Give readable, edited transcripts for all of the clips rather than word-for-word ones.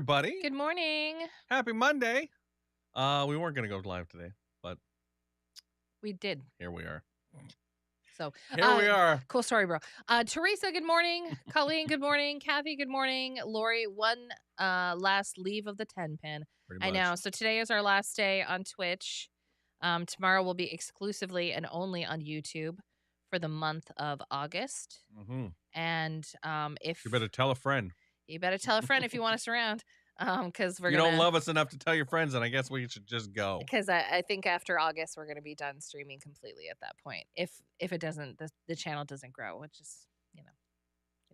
everybody. Good morning. Happy Monday. We weren't going to go live today, but We did. here we are. So Here we are. Cool story, bro. Teresa, good morning. Colleen, good morning. Kathy, good morning. Lori, one last leave of the 10 pin. Pretty I much. know. So today is our last day on Twitch. Tomorrow will be exclusively and only on YouTube for the month of August. Mm-hmm. And if You better tell a friend. you better tell a friend if you want us around. Because If you don't love us enough to tell your friends, then I guess we should just go. Because I think after August we're gonna be done streaming completely at that point. If it doesn't, the channel doesn't grow, which is, it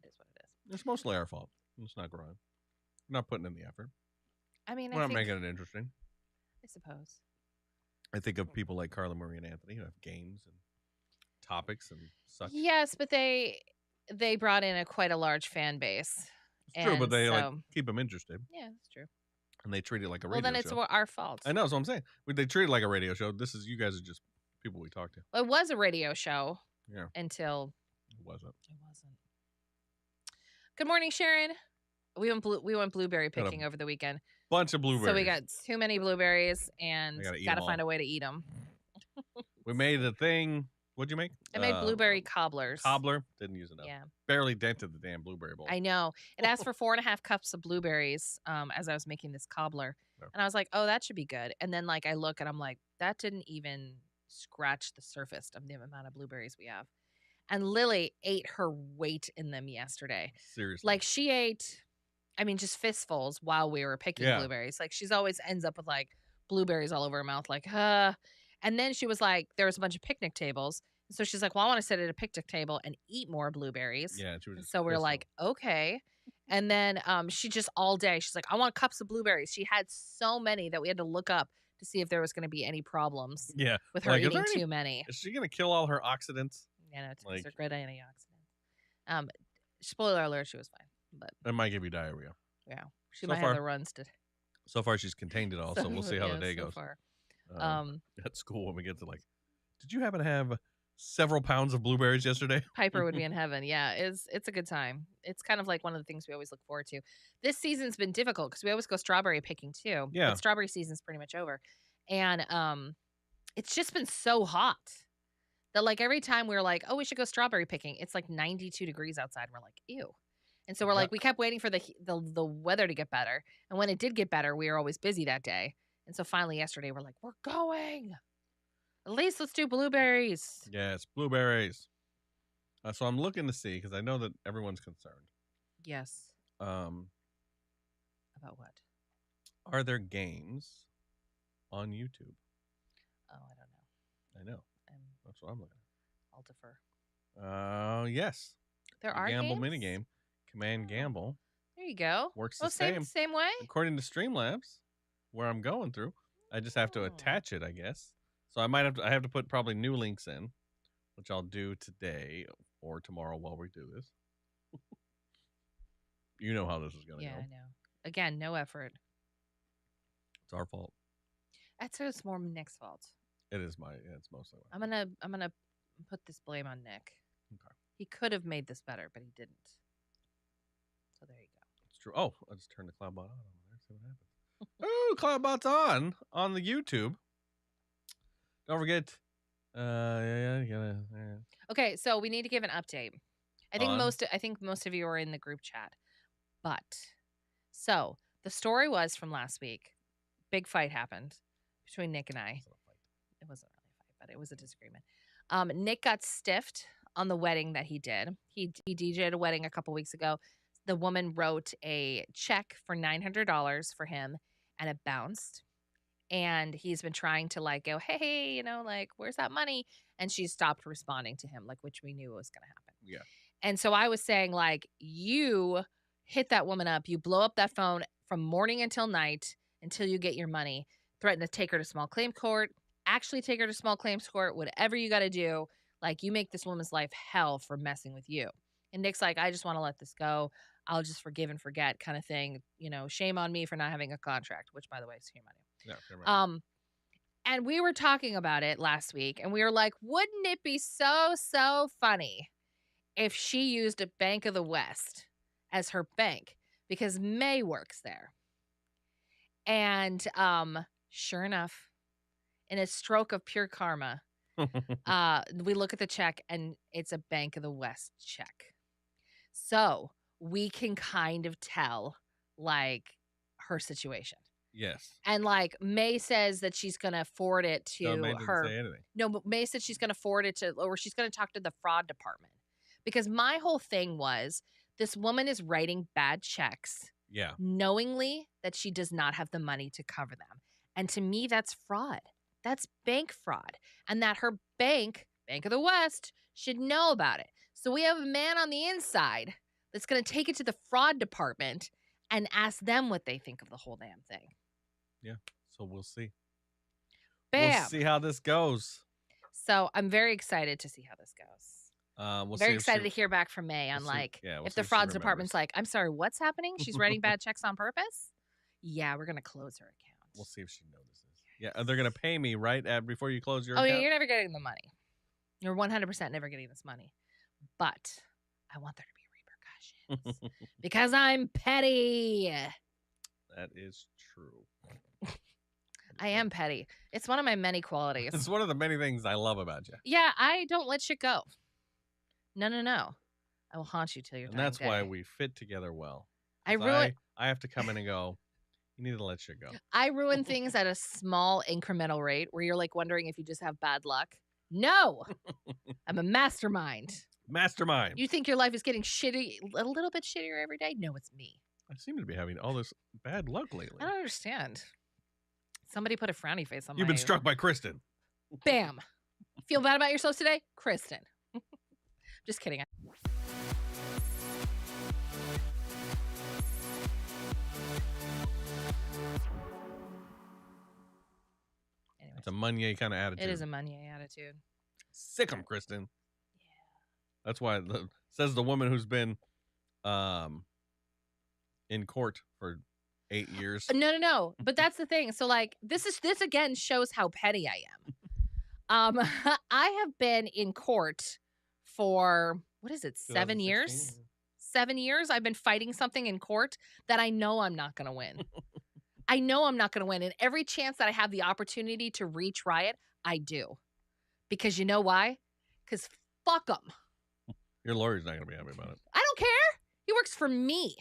is what it is. It's mostly our fault. It's not growing. We're not putting in the effort. I mean, We're not making it interesting. I suppose. I think of people like Carla Marie and Anthony who have games and topics and such. Yes, but they brought in quite a large fan base. It's true, but they keep them interested. Yeah, that's true. And they treat it like a radio show. Well, then it's our fault. I know, that's what I'm saying. They treat it like a radio show. You guys are just people we talk to. Well, it was a radio show. Yeah. Until it wasn't. Good morning, Sharon. We went blueberry picking over the weekend. Bunch of blueberries. So we got too many blueberries and got to find a way to eat them. We made a thing. What'd you make? I made blueberry cobblers. Cobbler. Didn't use enough. Yeah. Barely dented the damn blueberry bowl. I know. It asked for 4.5 cups of blueberries as I was making this cobbler. No. And I was like, oh, that should be good. And then I look and I'm like, that didn't even scratch the surface of the amount of blueberries we have. And Lily ate her weight in them yesterday. Seriously. She ate, just fistfuls while we were picking blueberries. She's always ends up with blueberries all over her mouth, And then she was like, there was a bunch of picnic tables. So she's like, well, I want to sit at a picnic table and eat more blueberries. Yeah. She was so we're like, okay. And then she just all day, she's like, I want cups of blueberries. She had so many that we had to look up to see if there was going to be any problems with her eating too many. Is she going to kill all her oxidants? Yeah, no, it's a great antioxidant. Spoiler alert, she was fine. But it might give you diarrhea. Yeah. She might have the runs to. So far, she's contained it all, so we'll see how the day goes. Far. At school, when we get to did you happen to have several pounds of blueberries yesterday? Piper would be in heaven. Yeah, it's a good time. It's kind of like one of the things we always look forward to. This season's been difficult because we always go strawberry picking too. Yeah. But strawberry season's pretty much over. And it's just been so hot that every time we're like, oh, we should go strawberry picking, it's 92 degrees outside. And we're like, ew. And so we're we kept waiting for the weather to get better. And when it did get better, we were always busy that day. And so finally yesterday, we're like, we're going. At least let's do blueberries. Yes, blueberries. So I'm looking to see, because I know that everyone's concerned. Yes. About what? Are there games on YouTube? Oh, I don't know. I know. That's what I'm looking at. I'll defer. Yes. There are Gamble games? minigame. Command Gamble. There you go. Works the same. Same way? According to Streamlabs, where I'm going through, I just have to attach it, I guess. So I have to put probably new links in, which I'll do today or tomorrow while we do this. You know how this is going to go. Yeah, I know. Again, no effort. It's our fault. It's more Nick's fault. It is it's mostly I'm gonna put this blame on Nick. Okay. He could have made this better, but he didn't. So there you go. It's true. Oh, I'll just turn the CloudBot on over there, see what happens. Oh, CloudBot's on the YouTube. Don't forget. Okay, so we need to give an update. I think most of you are in the group chat. But so the story was from last week. Big fight happened between Nick and I. It wasn't really a fight, but it was a disagreement. Nick got stiffed on the wedding that he did. He DJ'd a wedding a couple weeks ago. The woman wrote a check for $900 for him, and it bounced. And he's been trying to go, hey, where's that money? And she stopped responding to him, which we knew was going to happen. Yeah. And so I was saying, you hit that woman up. You blow up that phone from morning until night until you get your money. Threaten to take her to small claims court. Actually take her to small claims court. Whatever you got to do. You make this woman's life hell for messing with you. And Nick's like, I just want to let this go. I'll just forgive and forget kind of thing. Shame on me for not having a contract, which, by the way, is shame on you. Yeah, and we were talking about it last week, and we were like, wouldn't it be so funny if she used a Bank of the West as her bank? Because May works there. And sure enough, in a stroke of pure karma, we look at the check and it's a Bank of the West check. So we can kind of tell like her situation. Yes. And like May says that she's gonna forward it to May didn't her. say anything. No, but May said she's gonna forward it to, or she's gonna talk to the fraud department. Because my whole thing was this woman is writing bad checks. Yeah. Knowingly that she does not have the money to cover them. And to me, that's fraud. That's bank fraud. And that her Bank of the West, should know about it. So we have a man on the inside that's going to take it to the fraud department and ask them what they think of the whole damn thing. Yeah. So we'll see. Bam. We'll see how this goes. So I'm very excited to see how this goes. We'll very excited to hear back from May on if the fraud department's like, I'm sorry, what's happening? She's writing bad checks on purpose? Yeah, we're going to close her account. We'll see if she notices. Yeah, they're going to pay me right before you close your account. Yeah, you're never getting the money. You're 100% never getting this money. But I want there to be repercussions because I'm petty. That is true. I am petty. It's one of my many qualities. It's one of the many things I love about you. Yeah, I don't let shit go. No. I will haunt you till you're dying. And that's why we fit together well. I have to come in and go, you need to let shit go. I ruin things at a small incremental rate where you're like wondering if you just have bad luck. No, I'm a mastermind. Mastermind. You think your life is getting shitty, a little bit shittier every day? No, it's me. I seem to be having all this bad luck lately. I don't understand. Somebody put a frowny face on You've been struck by Kristen. Bam. Feel bad about yourself today? Kristen. Just kidding. It's a Meunier kind of attitude. It is a Meunier attitude. Sick 'em, Kristen. Yeah. That's why says the woman who's been in court for 8 years. No. But that's the thing. So like this again shows how petty I am. I have been in court for what is it, 7 years? 7 years I've been fighting something in court that I know I'm not gonna win. I know I'm not going to win. And every chance that I have the opportunity to retry it, I do. Because you know why? Because fuck them. Your lawyer's not going to be happy about it. I don't care. He works for me.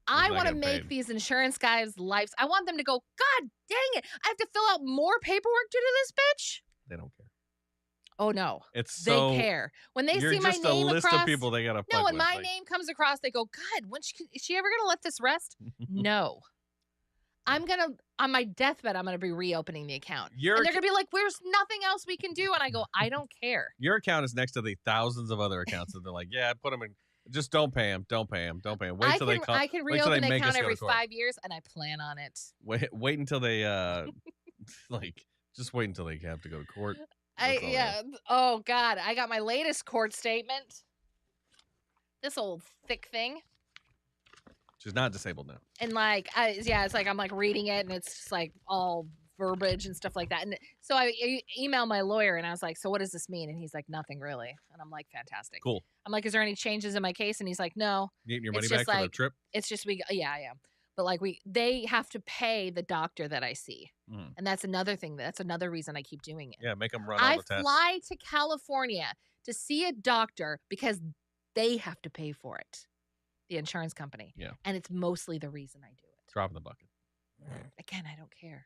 I want to make these insurance guys' lives. I want them to go, God dang it. I have to fill out more paperwork to do this, bitch. They don't care. Oh, no. They care. When they see my name across. You're just a list of people they got to fuck with. No, when my name comes across, they go, God, is she ever going to let this rest? No. I'm going to, on my deathbed, I'm going to be reopening the account. And they're going to be like, there's nothing else we can do. And I go, I don't care. Your account is next to the thousands of other accounts that they're like, yeah, put them in. Just don't pay them. Don't pay them. Don't pay them. Wait till they come. I can reopen an account every 5 years, and I plan on it. Wait until they, just wait until they have to go to court. Oh, God. I got my latest court statement. This old thick thing. She's not disabled now. And it's like I'm like reading it and it's just like all verbiage and stuff like that. And so I emailed my lawyer and I was like, so what does this mean? And he's like, nothing really. And I'm like, fantastic. Cool. I'm like, is there any changes in my case? And he's like, no. You getting your money back for the trip? It's just yeah, I am. But they have to pay the doctor that I see. Mm. And that's another thing. That's another reason I keep doing it. Yeah, make them run all the tests. I fly to California to see a doctor because they have to pay for it. The insurance company. Yeah. And it's mostly the reason I do it. Drop in the bucket. Again, I don't care.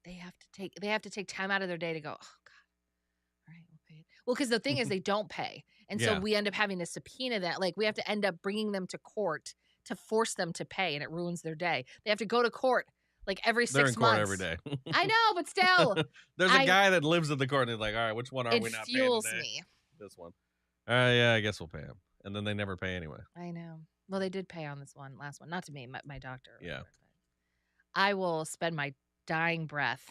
They have to take time out of their day to go, oh God. All right, we'll pay it. Well, because the thing is they don't pay. And so we end up having to subpoena that. Like we have to end up bringing them to court to force them to pay, and it ruins their day. They have to go to court like every 6 months. They're in court every day. I know, but still. There's a guy that lives at the court and he's like, all right, which one are we not paying today? It fuels me. This one. All right, yeah, I guess we'll pay him. And then they never pay anyway. I know. Well, they did pay on this last one. Not to me, my doctor. Yeah. I will spend my dying breath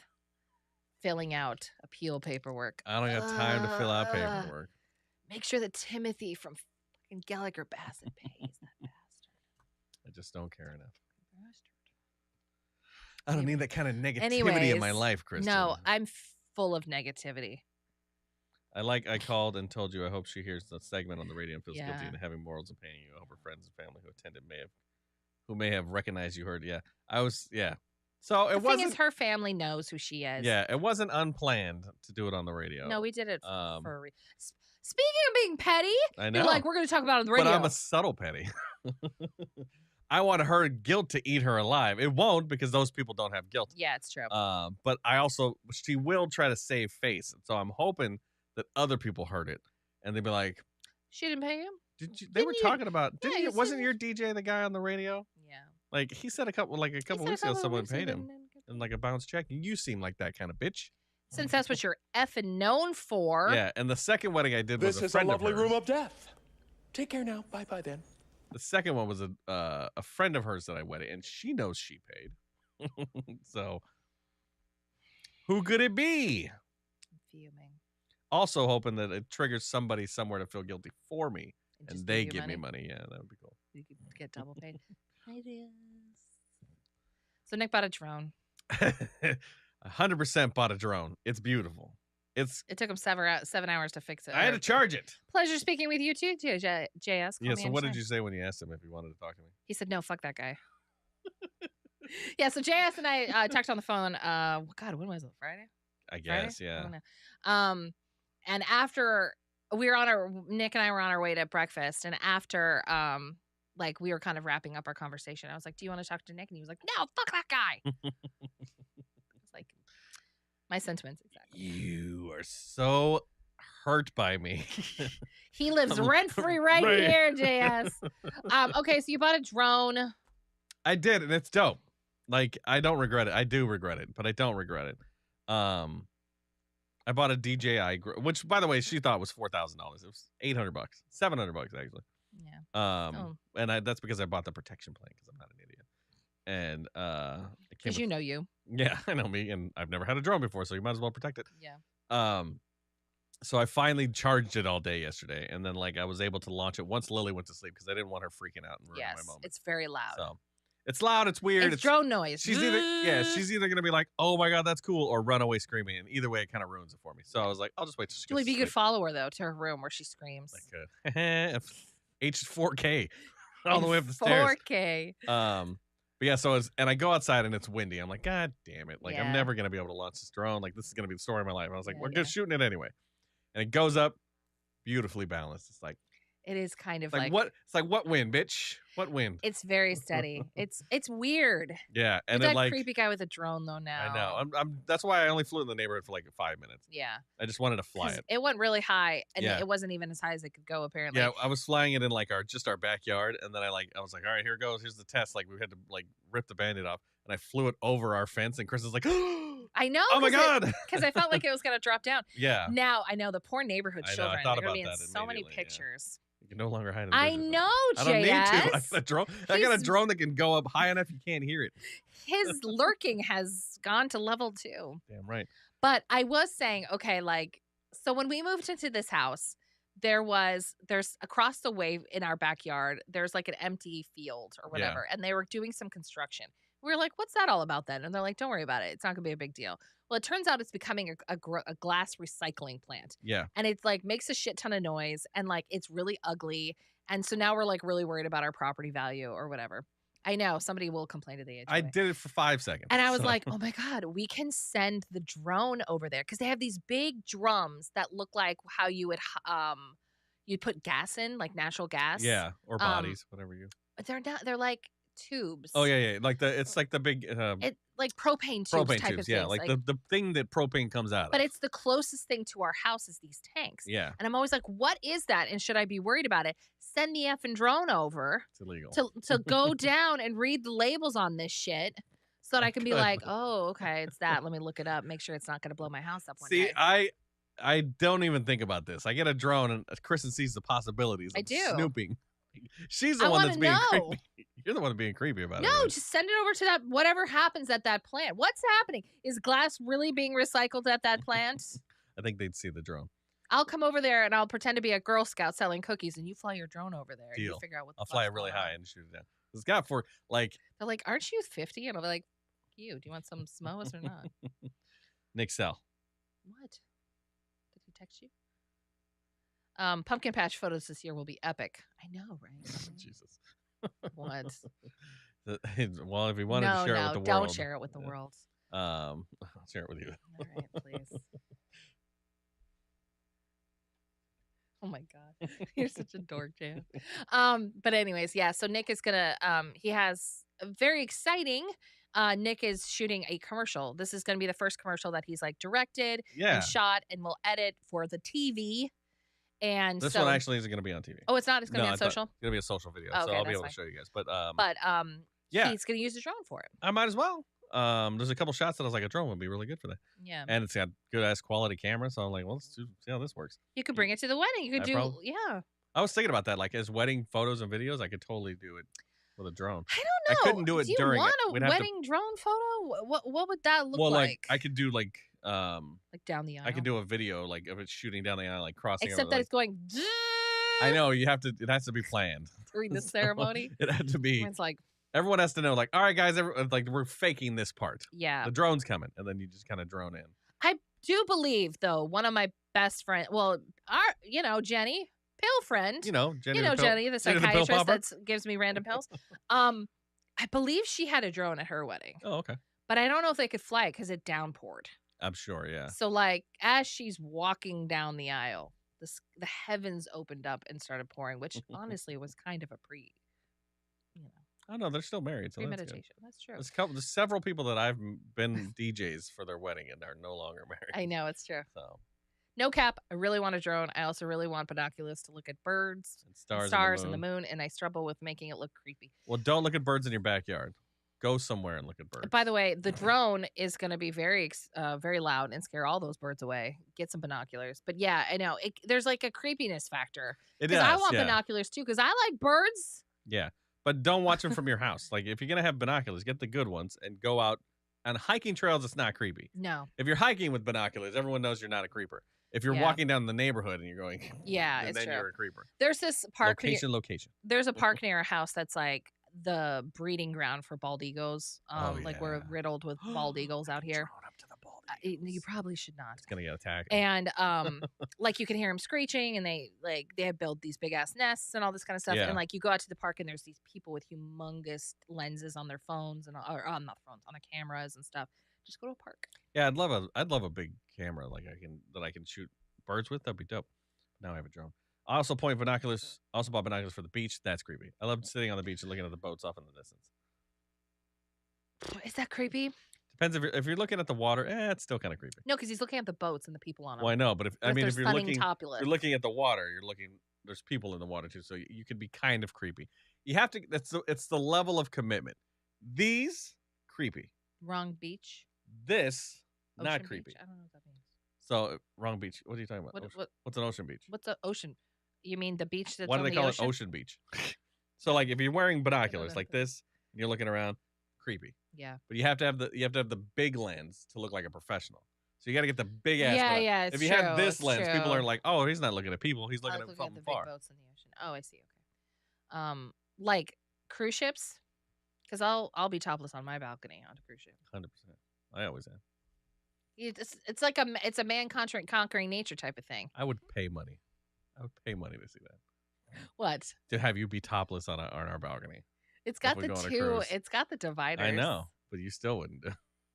filling out appeal paperwork. I don't have time to fill out paperwork. Make sure that Timothy from fucking Gallagher Bassett pays that bastard. I just don't care enough. I don't need that kind of negativity in my life, Kristen. No, I'm full of negativity. I called and told you I hope she hears the segment on the radio and feels guilty and having morals and paying you. I hope her friends and family who may have recognized you heard. Yeah, I was. Yeah, so The it thing wasn't. is, her family knows who she is. Yeah, it wasn't unplanned to do it on the radio. No, we did it Um, for a reason. Speaking of being petty, I you're know. like, we're going to talk about it on the But radio. I'm a subtle petty. I want her guilt to eat her alive. It won't because those people don't have guilt. Yeah, it's true. But I also, she will try to save face. So I'm hoping that other people heard it and they'd be like, She didn't pay him? they were talking about, Yeah, you wasn't said- your DJ the guy on the radio? Yeah. Like he said a couple weeks ago, someone paid him in like a bounce check. You seem like that kind of bitch. Since that's what you're effing known for. Yeah, and the second wedding I did was This a is a friend lovely of hers. room of death. Take care now. Bye-bye then. The second one was a friend of hers that I wedded, and she knows she paid. So, who could it be? I'm fuming. Also hoping that it triggers somebody somewhere to feel guilty for me, just and they you give me money. Yeah, that would be cool. You could get double paid. Ideas. So Nick bought a drone. 100% bought a drone. It's beautiful. It took him 7 hours to fix it. I had to charge it. Pleasure speaking with you too, JS. Call Yeah. me So what did anytime. you say when you asked him if he wanted to talk to me? He said, no, fuck that guy. Yeah, so JS and I talked on the phone. God, when was it? Friday? I Friday? guess. I Yeah. don't know. And after Nick and I were on our way to breakfast, and after like we were kind of wrapping up our conversation, I was like, do you want to talk to Nick? And he was like, no, fuck that guy. It's like my sentiments exactly. You are so hurt by me. He lives rent free right here, JS. Okay, so you bought a drone. I did, and it's dope. Like, I don't regret it. I do regret it, but I don't regret it. I bought a DJI, which, by the way, she thought was $4,000. It was $800, $700 actually. Yeah. And that's because I bought the protection plan because I'm not an idiot. And Because you know you. Yeah, I know me, and I've never had a drone before, so you might as well protect it. Yeah. So I finally charged it all day yesterday, and then like I was able to launch it once Lily went to sleep because I didn't want her freaking out and ruining my Yes, moment. it's very loud. So it's loud, it's weird, It's drone noise. She's either gonna be like, "Oh my god, that's cool," or run away screaming, and either way, it kind of ruins it for me. So I was like, "I'll just wait till she Julie, goes be a to good sleep." follower though to her room where she screams. I could. H4K all the way up the stairs. 4K. But yeah, so and I go outside and it's windy. I'm like, God damn it! Like Yeah. I'm never gonna be able to launch this drone. Like this is gonna be the story of my life. And I was like, Yeah, we're yeah. just shooting it anyway, and it goes up, beautifully balanced. It's like It is kind of what? It's like what wind, bitch? What wind? It's very steady. It's weird. Yeah, You're and that it like creepy guy with a drone though now. I know. I'm. That's why I only flew in the neighborhood for like 5 minutes. Yeah. I just wanted to fly 'Cause it. it went really high, and Yeah. it wasn't even as high as it could go. Apparently. Yeah, I was flying it in like our backyard, and then I was like, all right, here it goes. Here's the test. Like we had to like rip the Band-Aid off, and I flew it over our fence, and Chris is like, I know. oh my god, Because I felt like it was gonna drop down. yeah. Now I know the poor neighborhood I know, I children. thought They're gonna be about in that so many immediately, yeah. pictures. You can no longer hide in the I bushes. know, I don't need to. I JS. got a drone. I got a He's- drone that can go up high enough you can't hear it. His lurking has gone to level 2. Damn right. But I was saying, okay, like, so when we moved into this house, there's across the way in our backyard, there's like an empty field or Yeah. whatever, and they were doing some construction. We were like, what's that all about then? And they're like, don't worry about it. It's not gonna be a big deal. Well, it turns out it's becoming a glass recycling plant, Yeah. and it's like makes a shit ton of noise, and like it's really ugly. And so now we're like really worried about our property value or whatever. I know somebody will complain to the HOA. I did it for 5 seconds. And I was so- like, oh my God, we can send the drone over there because they have these big drums that look like how you would you'd put gas in, like natural gas. yeah, or bodies, whatever you. They're not, they're like tubes. Oh yeah, like it's like the big It like propane tubes propane type tubes. of Yeah, things. like the thing that propane comes out of. but it's the closest thing to our house is these tanks. yeah, And I'm always like, what is that? And should I be worried about it? Send the effing drone over it's illegal. to go down and read the labels on this shit so that I can be Good. like, oh, okay, it's that. Let me look it up. Make sure it's not going to blow my house up one See, day. I don't even think about this. I get a drone and Kristen sees the possibilities. I Of do. Snooping. She's the I one that's wanna being know. creepy. You're the one being creepy about it. No, man. just send it over to that. Whatever happens at that plant. What's happening? Is glass really being recycled at that plant? I think they'd see the drone. I'll come over there and I'll pretend to be a Girl Scout selling cookies, and you fly your drone over there. And you Deal. figure out what. The I'll fly fuck's it really going on. high and shoot it down. It's got for like They're like, "Aren't you 50?" And I'll be like, "You? Do you want some Samoas or not?" Nick Sell. What? Did he text you? Pumpkin patch photos this year will be epic. I know, right? Jesus. What? Well, if you wanted to share it with the world, don't share it with the world. I'll share it with you. All right, please. Oh my God. You're such a dork, Jan. But anyways, yeah, so Nick is gonna he has a very exciting. Nick is shooting a commercial. This is gonna be the first commercial that he's like directed Yeah. and shot and will edit for the TV. And This so, one actually isn't going to be on TV. oh, it's not. It's gonna No, be on I thought social. It's going to be a social video, Oh, so okay, I'll be that's able to fine. show you guys. But Yeah, yeah. he's gonna use a drone for it. I might as well. There's a couple shots that I was like, a drone would be really good for that, Yeah, and it's got good ass quality camera. So I'm like, well, let's see how this works. you could bring it to the wedding. You could I do. prob- Yeah, I was thinking about that, like as wedding photos and videos, I could totally do it with a drone. I don't know. I couldn't do it you during it. want a We'd have to- wedding drone photo? What would that look Well, like? I could do like down the aisle. I could do a video like of it shooting down the aisle, like crossing. Except over, that like, it's going. I know you have to. It has to be planned during the So, ceremony. It had to be. It's like, Everyone has to know, like, all right, guys, like we're faking this part. yeah. The drone's coming, and then you just kind of drone in. I do believe though, one of my best friends, well, Jenny, pill friend, Jenny. Jenny, the Jenny the pill psychiatrist popper? that gives me random pills. I believe she had a drone at her wedding, Oh, okay. but I don't know if they could fly it because it downpoured. I'm sure. Yeah. So like as she's walking down the aisle, the heavens opened up and started pouring, which honestly was kind of a Oh no, they're still married, so that's good. premeditation. That's true. There's several people that I've been DJs for their wedding and are no longer married. I know it's true. So No cap. I really want a drone. I also really want binoculars to look at birds, and and stars, and the moon, and I struggle with making it look creepy. Well, don't look at birds in your backyard. Go somewhere and look at birds. By the way, the drone is going to be very loud and scare all those birds away. Get some binoculars. But yeah, I know. There's like a creepiness factor. It Because does. I want yeah. binoculars too, because I like birds. Yeah, but don't watch them from your house. Like if you're gonna have binoculars, get the good ones and go out on hiking trails. It's not creepy. No. If you're hiking with binoculars, everyone knows you're not a creeper. If you're Yeah. walking down the neighborhood and you're going, Yeah, it's then true. you're a creeper. There's this park. Location. There's a park near our house that's like the breeding ground for bald eagles. Oh, Like we're yeah. riddled with bald eagles out here. Drone up to the bald You eagles. probably should not. It's gonna get attacked. And like you can hear them screeching, and they build these big ass nests and all this kind of stuff. Yeah. And like you go out to the park, and there's these people with humongous lenses on their phones and or not phones, on their cameras and stuff. Just go to a park. Yeah, I'd love a big camera like I can shoot birds with. That'd be dope. Now I have a drone. I also bought binoculars for the beach. That's creepy. I love sitting on the beach and looking at the boats off in the distance. Is that creepy? Depends if you're looking at the water. It's still kind of creepy. No, because he's looking at the boats and the people on them. Well, I know, but if they're you're stunning looking topless. you're looking at the water, there's people in the water too, so you could be kind of creepy. You have to. It's the level of commitment. These creepy. Wrong beach. This not Ocean creepy. beach? I don't know what that means. So wrong beach. What are you talking about? What's an ocean beach? What's an ocean? You mean the beach that's Why do on they the call ocean? it ocean beach? So like if you're wearing binoculars that. like this and you're looking around, creepy. Yeah. But you have to have the big lens to look like a professional. So you got to get the big ass. Yeah, lens. yeah. It's If you true, have this it's lens, people true. are like, "Oh, he's not looking at people. He's I looking was at looking something at the far." big boats in the ocean. Oh, I see. Okay. Like cruise ships, because I'll be topless on my balcony on a cruise ship. 100%. I always am. It's like it's a man conquering nature type of thing. I would pay money. I would pay money to see that. What? To have you be topless on our balcony. It's got we the go on a two. cruise. It's got the dividers. I know, but you still wouldn't do.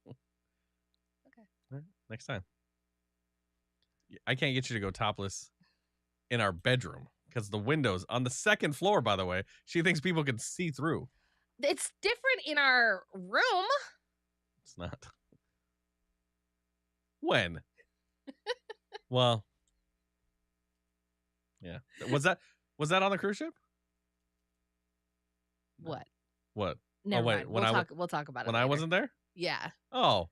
Okay. All right, next time. I can't get you to go topless in our bedroom because the windows on the second floor, by the way, she thinks people can see through. It's different in our room. It's not. When? Well, yeah. Was that on the cruise ship? What? What? Never wait, mind. when We'll talk about it. When I later. wasn't there? Yeah. Oh.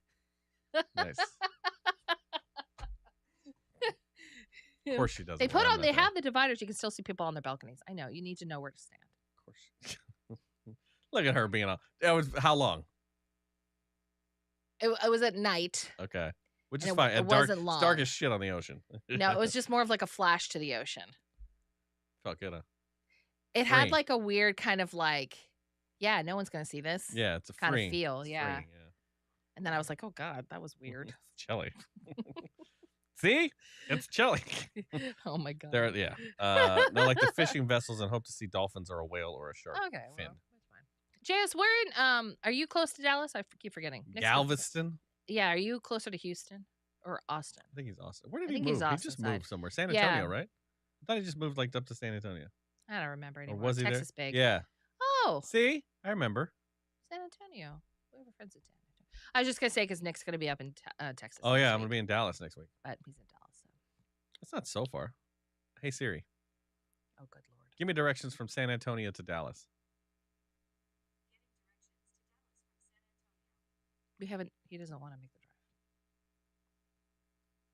Nice. Of course she doesn't. They when I'm not they there. have the dividers. You can still see people on their balconies. I know. You need to know where to stand. Of course. Look at her being on. That was how long? It was at night. Okay. Which And is it- fine. it At dark, wasn't it's long. dark as shit on the ocean. No, it was just more of like a flash to the ocean. Felt good. Huh? It had Freeing. like a weird kind of like, yeah, no one's gonna see this. Yeah, it's a kind of freeing. feel, It's yeah. freeing, And then I was like, oh god, that was weird. It's chilly. See, it's chilly. Oh my god. They're They're like the fishing vessels and hope to see dolphins or a whale or a shark. Okay, fin. well, that's fine. JS, where in are you close to Dallas? I keep forgetting. Next to- Galveston. Yeah, are you closer to Houston or Austin? I think he's Austin. Where did I he think move? he's He Austin just side. moved somewhere. San Yeah. Antonio, right? I thought he just moved like up to San Antonio. I don't remember Or anymore. was he Texas there? big. Yeah. Oh, See? I remember. San Antonio. We have friends in San Antonio. I was just gonna say because Nick's gonna be up in Texas. Oh, next yeah. I'm week, going to be in Dallas next week. but he's in Dallas. So. That's not so far. Hey, Siri, Oh, good lord. give me directions from San Antonio to Dallas. We haven't. He doesn't want to make the drive.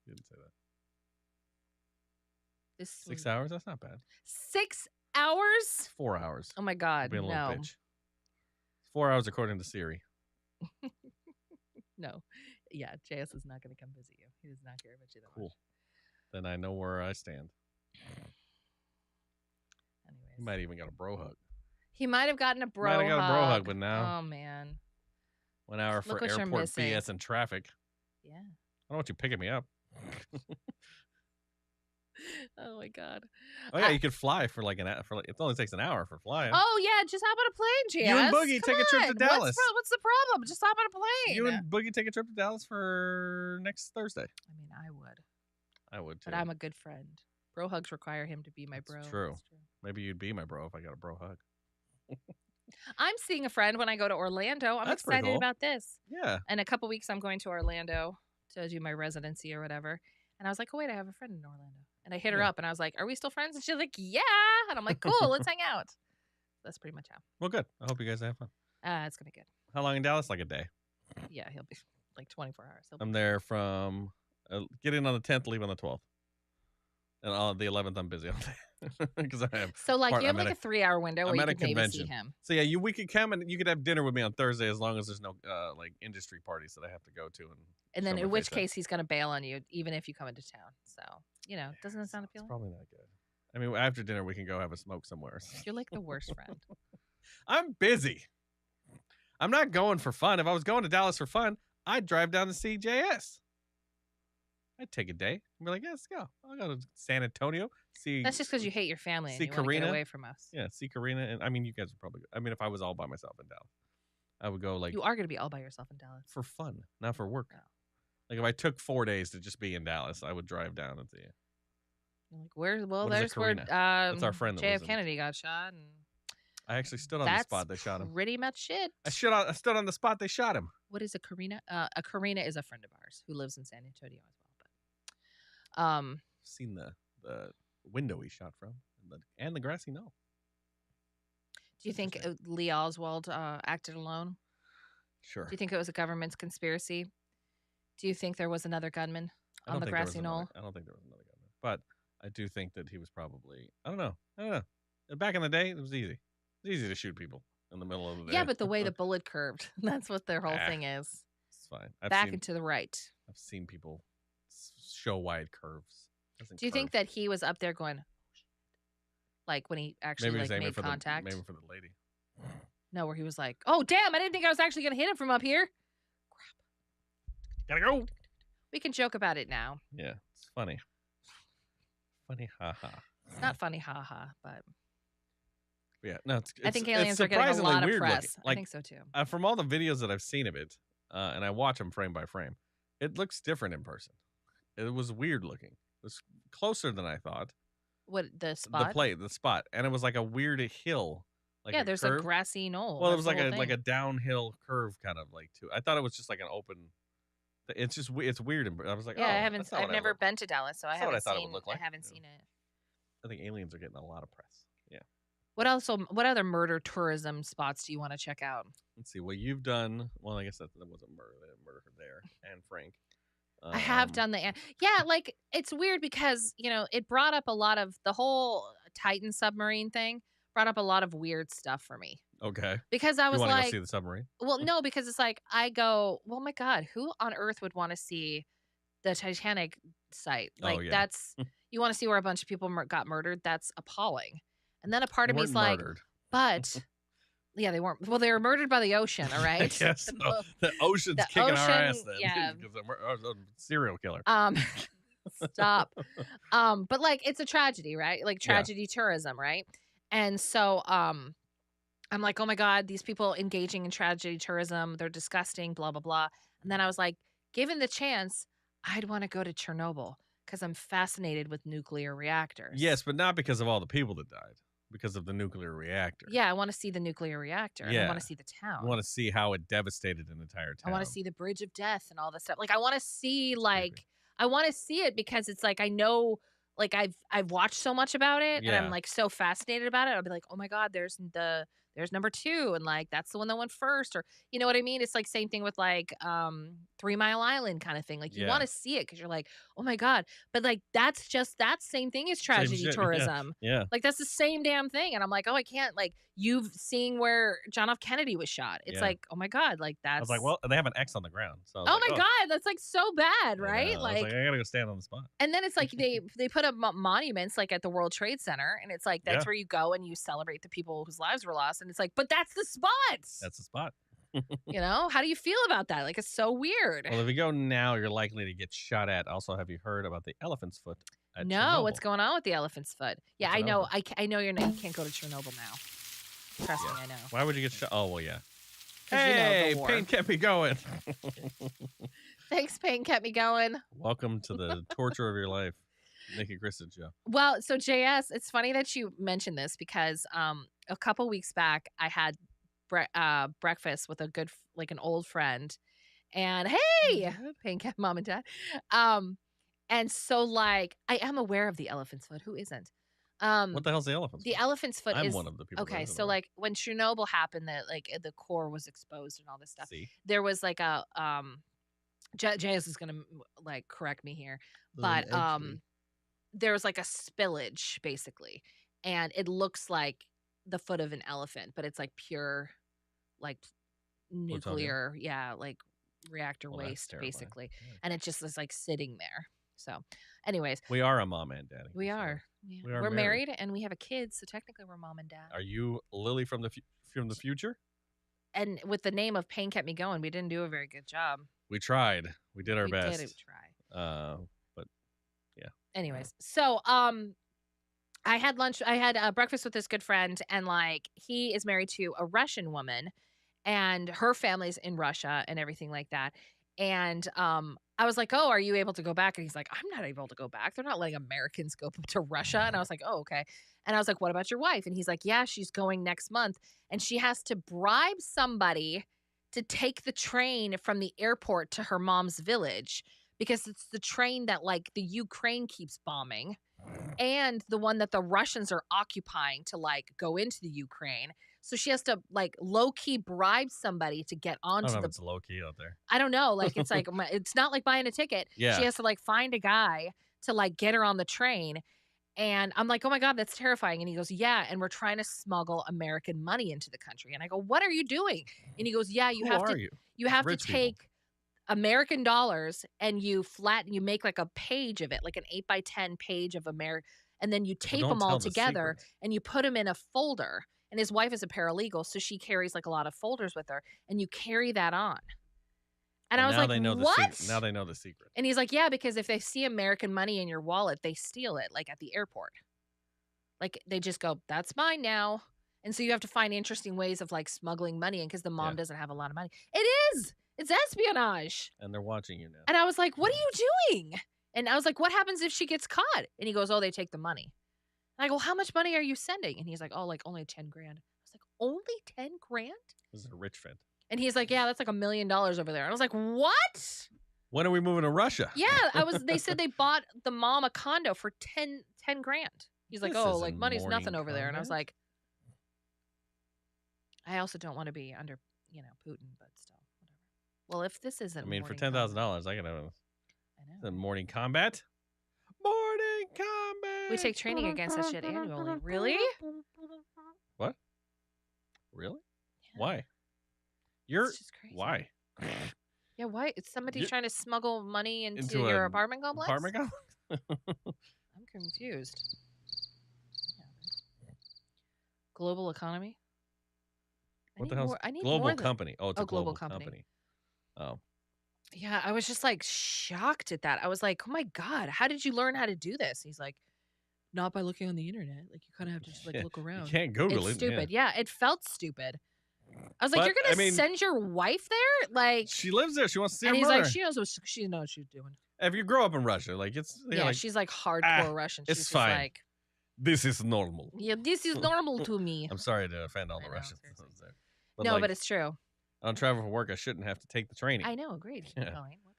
You didn't say that. This 6 hours? That's not bad. 6 hours? It's 4 hours. Oh my god, Being a little no, bitch. It's 4 hours according to Siri. no. Yeah, JS is not going to come visit you. He does not care about you that Cool. much. Then I know where I stand. Anyways, He might even got a bro hug. he might have gotten a bro. Might have got a bro hug, hug, but now- Oh man. 1 hour Look for what you're airport missing. BS and traffic. Yeah. I don't want you picking me up. Oh my god. Oh yeah, you could fly for like it only takes an hour for flying. Oh yeah, just hop on a plane, JS. You and Boogie Come take a trip to on. Dallas. What's the problem? Just hop on a plane. You and Boogie take a trip to Dallas for next Thursday. I mean, I would, I would too. but I'm a good friend. Bro hugs require him to be my That's bro. true. That's Maybe you'd be my bro if I got a bro hug. I'm seeing a friend when I go to Orlando. I'm That's pretty excited cool. about this. Yeah. In a couple weeks, I'm going to Orlando to do my residency or whatever. And I was like, oh, wait, I have a friend in Orlando. And I hit her Yeah. up and I was like, are we still friends? And she's like, yeah. And I'm like, cool, let's hang out. That's pretty much how. Well, good. I hope you guys have fun. It's going to be good. How long in Dallas? Like a day. Yeah, he'll be like 24 hours. He'll be I'm there from get in on the 10th, leave on the 12th, and on the 11th I'm busy all day because I have. So, like, part- you have I'm at like a 3 hour window I'm where you at a could maybe see convention. him. So yeah, we could come and you could have dinner with me on Thursday as long as there's no like industry parties that I have to go to. And then show in my which face at. case, he's going to bail on you, even if you come into town. So, doesn't that sound It's appealing? probably not good. I mean, after dinner we can go have a smoke somewhere. You're like the worst friend. I'm busy. I'm not going for fun. If I was going to Dallas for fun, I'd drive down to see JS. I'd take a day and be like, yeah, let's go. I'll go to San Antonio. See. That's just because you hate your family and see you want to Karina? get away from us. Yeah, see Karina. And I mean, you guys would probably. I mean, if I was all by myself in Dallas, I would go like You are going to be all by yourself in Dallas. for fun, not for work. Oh. Like if I took 4 days to just be in Dallas, I would drive down and see you. You're like, where? Well, What is a there's where That's our friend that lives JF in- Kennedy got shot, and I actually stood on the that's spot they shot him. pretty much it. I stood on the spot they shot him. What is a Karina? A Karina is a friend of ours who lives in San Antonio as well. But, Seen the window he shot from and the grassy knoll. do you think Interesting. Lee Oswald acted alone? Sure. Do you think it was a government's conspiracy? Do you think there was another gunman I on don't the think there was grassy knoll? I don't think there was another gunman, but I do think that he was probably. I don't know. Back in the day, it was easy. It was easy to shoot people in the middle of the day. Yeah, but the way the bullet curved, that's what their whole Ah, thing is. it's fine. I've Back seen, and to the right. I've seen people show wide curves. Doesn't Do you think curve. that he was up there going, "Oh, shit," like when he actually maybe he was like aiming made for contact? the for the lady? No, where he was like, "Oh damn, I didn't think I was actually gonna hit him from up here." Gotta go. We can joke about it now. Yeah, it's funny. Funny, haha. It's not funny, haha, but Yeah, no, it's. I think it's aliens are getting a surprisingly lot of weird press. looking. I Like think so too. from all the videos that I've seen of it, and I watch them frame by frame, it looks different in person. It was weird looking. It was closer than I thought. What the spot? The spot, and it was like a weird hill. Like yeah, a there's curve. a grassy knoll. Well, it That's was the like whole a thing. downhill curve kind of like too. I thought it was just like an open. It's just it's weird. I was like, Yeah, oh, I haven't. that's not I've what I never look- been to Dallas, so I That's not what I haven't thought it seen. would look like. I haven't Yeah. seen it. I think aliens are getting a lot of press. Yeah. What other murder tourism spots do you want to check out? Let's see. Well, you've done. Well, I guess that wasn't murder. They didn't murder her there, and Frank. I have done the like it's weird because it brought up a lot of the whole Titan submarine thing brought up a lot of weird stuff for me Okay. because I You was want to go like, see the submarine? well, no, because it's like I go, well, my God, who on earth would want to see the Titanic site? Oh, Like yeah. that's you want to see where a bunch of people got murdered? That's appalling. And then a part They of me is weren't like, murdered. but yeah, they weren't. Well, they were murdered by the ocean. All right. Yes. The so the ocean's the kicking our ass ocean, then. yeah. Because a serial killer. Stop. But like it's a tragedy, right? Like tragedy tourism, right? And so I'm like, oh my God, these people engaging in tragedy tourism, they're disgusting, blah, blah, blah. And then I was like, given the chance, I'd want to go to Chernobyl because I'm fascinated with nuclear reactors. Yes, but not because of all the people that died, because of the nuclear reactor. Yeah, I want to see the nuclear reactor. And I Yeah. want to see the town. I want to see how it devastated an entire town. I want to see the bridge of death and all this stuff. Like I want to see It's like creepy. I want to see it because it's like I know like I've watched so much about it and Yeah. I'm like so fascinated about it. I'll be like, "Oh my God, there's number 2 and like that's the one that went first," or you know what I mean? It's like same thing with like 3 Mile Island kind of thing. Like you Yeah. want to see it cuz you're like, "Oh my God." But like that's same thing as tragedy shit, yeah. tourism. Yeah. Like that's the same damn thing. And I'm like, "Oh, I can't like you've seeing where John F. Kennedy was shot." It's Yeah. like, "Oh my God, like that's I was like, well, they have an X on the ground. So I was oh like, my God, that's like so bad, I right? know. I was like, I gotta go stand on the spot. And then it's like they put up monuments like at the World Trade Center, and it's like that's Yeah. where you go and you celebrate the people whose lives were lost. And it's like, but that's the spot. That's the spot. You know, how do you feel about that? Like it's so weird. Well, if you go now, you're likely to get shot at. Also, have you heard about the elephant's foot? At No, what's Chernobyl? going on with the elephant's foot? Yeah, What's I an know. elephant? I know you can't go to Chernobyl now. Trust me, I know. Why would you get shot? Oh well, yeah. 'Cause you know the Hey, war. pain kept me going. Thanks, Pain kept me going. Welcome to the torture of your life, Nikki Kristen show. Well, so JS, it's funny that you mentioned this because a couple weeks back I had breakfast with a good like an old friend, and hey, Pain kept mom and dad, and so like I am aware of the elephant's foot. Who isn't? What the hell's the elephant's The foot? elephant's foot I'm is one of the people. that okay. isn't So aware. like when Chernobyl happened, that like the core was exposed and all this stuff. See, There was like a JS is gonna like correct me here, but there was like a spillage basically, and it looks like the foot of an elephant, but it's like pure like Plutonium? nuclear, yeah, like reactor Well, that's waste terrifying. basically, Yeah. and it just is like sitting there. So, anyways, We are a mom and daddy. we so- are. Yeah. we are We're married. married and we have a kid, so technically we're mom and dad. Are you Lily from the future? And with the name of Pain kept me going, we didn't do a very good job. We tried. We did our we best. did try. But Anyways, so I had lunch. I had breakfast with this good friend, and like he is married to a Russian woman, and her family's in Russia and everything like that. And I was like, "Oh, are you able to go back?" And he's like, "I'm not able to go back. They're not letting Americans go to Russia." And I was like, "Oh, okay." And I was like, "What about your wife?" And he's like, "Yeah, she's going next month, and she has to bribe somebody to take the train from the airport to her mom's village because it's the train that like the Ukraine keeps bombing." And the one that the Russians are occupying to like go into the Ukraine. So she has to like low key bribe somebody to get I don't onto know if the. it's low key out there. I don't know. Like it's like it's not like buying a ticket. Yeah. She has to like find a guy to like get her on the train. And I'm like, oh my God, that's terrifying. And he goes, yeah. And we're trying to smuggle American money into the country. And I go, what are you doing? And he goes, yeah, you Who have are to you? you have to Rich people. take American dollars and you make like a page of it, like an 8x10 page of America, and then you tape don't them all tell the together secrets. and you put them in a folder. And his wife is a paralegal, so she carries like a lot of folders with her, and you carry that on. And I was now like, they know what? The now they know the secret. And he's like, yeah, because if they see American money in your wallet, they steal it, like at the airport. Like they just go, that's mine now. And so you have to find interesting ways of like smuggling money in because the mom Yeah. doesn't have a lot of money. It is. It's espionage. And they're watching you now. And I was like, what are you doing? And I was like, what happens if she gets caught? And he goes, oh, they take the money. And I go, how much money are you sending? And he's like, oh, like only 10 grand. I was like, only 10 grand? This is a rich friend. And he's like, yeah, that's like $1 million over there. And I was like, what? When are we moving to Russia? Yeah, they said they bought the mom a condo for 10 grand. He's like, This oh, isn't like money's Morning nothing over there. And I was Combat. like, I also don't want to be under, Putin, but still, whatever. Well, if this isn't I mean, for Morning $10,000, Combat- I can have I know. the morning combat. Morning combat. We take training against that shit annually. Really? What? Really? Yeah. Why? You're It's just crazy. why? Yeah, why? It's somebody You- trying to smuggle money into Into your an apartment complex? Apartment complex? I'm confused. Yeah. Global economy? What the hell's I need global more than- company? Oh, it's Oh, a global global company. company. Oh, Yeah, I was just like shocked at that. I was like, oh my God, how did you learn how to do this? He's like, not by looking on the internet. Like you kind of have to just like look You around. can't Google It's it. stupid. Yeah, it felt stupid. I was like, But, you're gonna I mean- send your wife there, like? She lives there. She wants to see And her he's mother. like, she knows what she's doing. If you grow up in Russia, like it's Yeah, like, she's like hardcore Russian. She's it's just fine. like, this is normal. yeah, this is normal to me. I'm sorry to offend all I the know, Russians. seriously. But No, like, but it's true. I don't travel for work. I shouldn't have to take the training. I know, agreed. Keep Yeah. going. What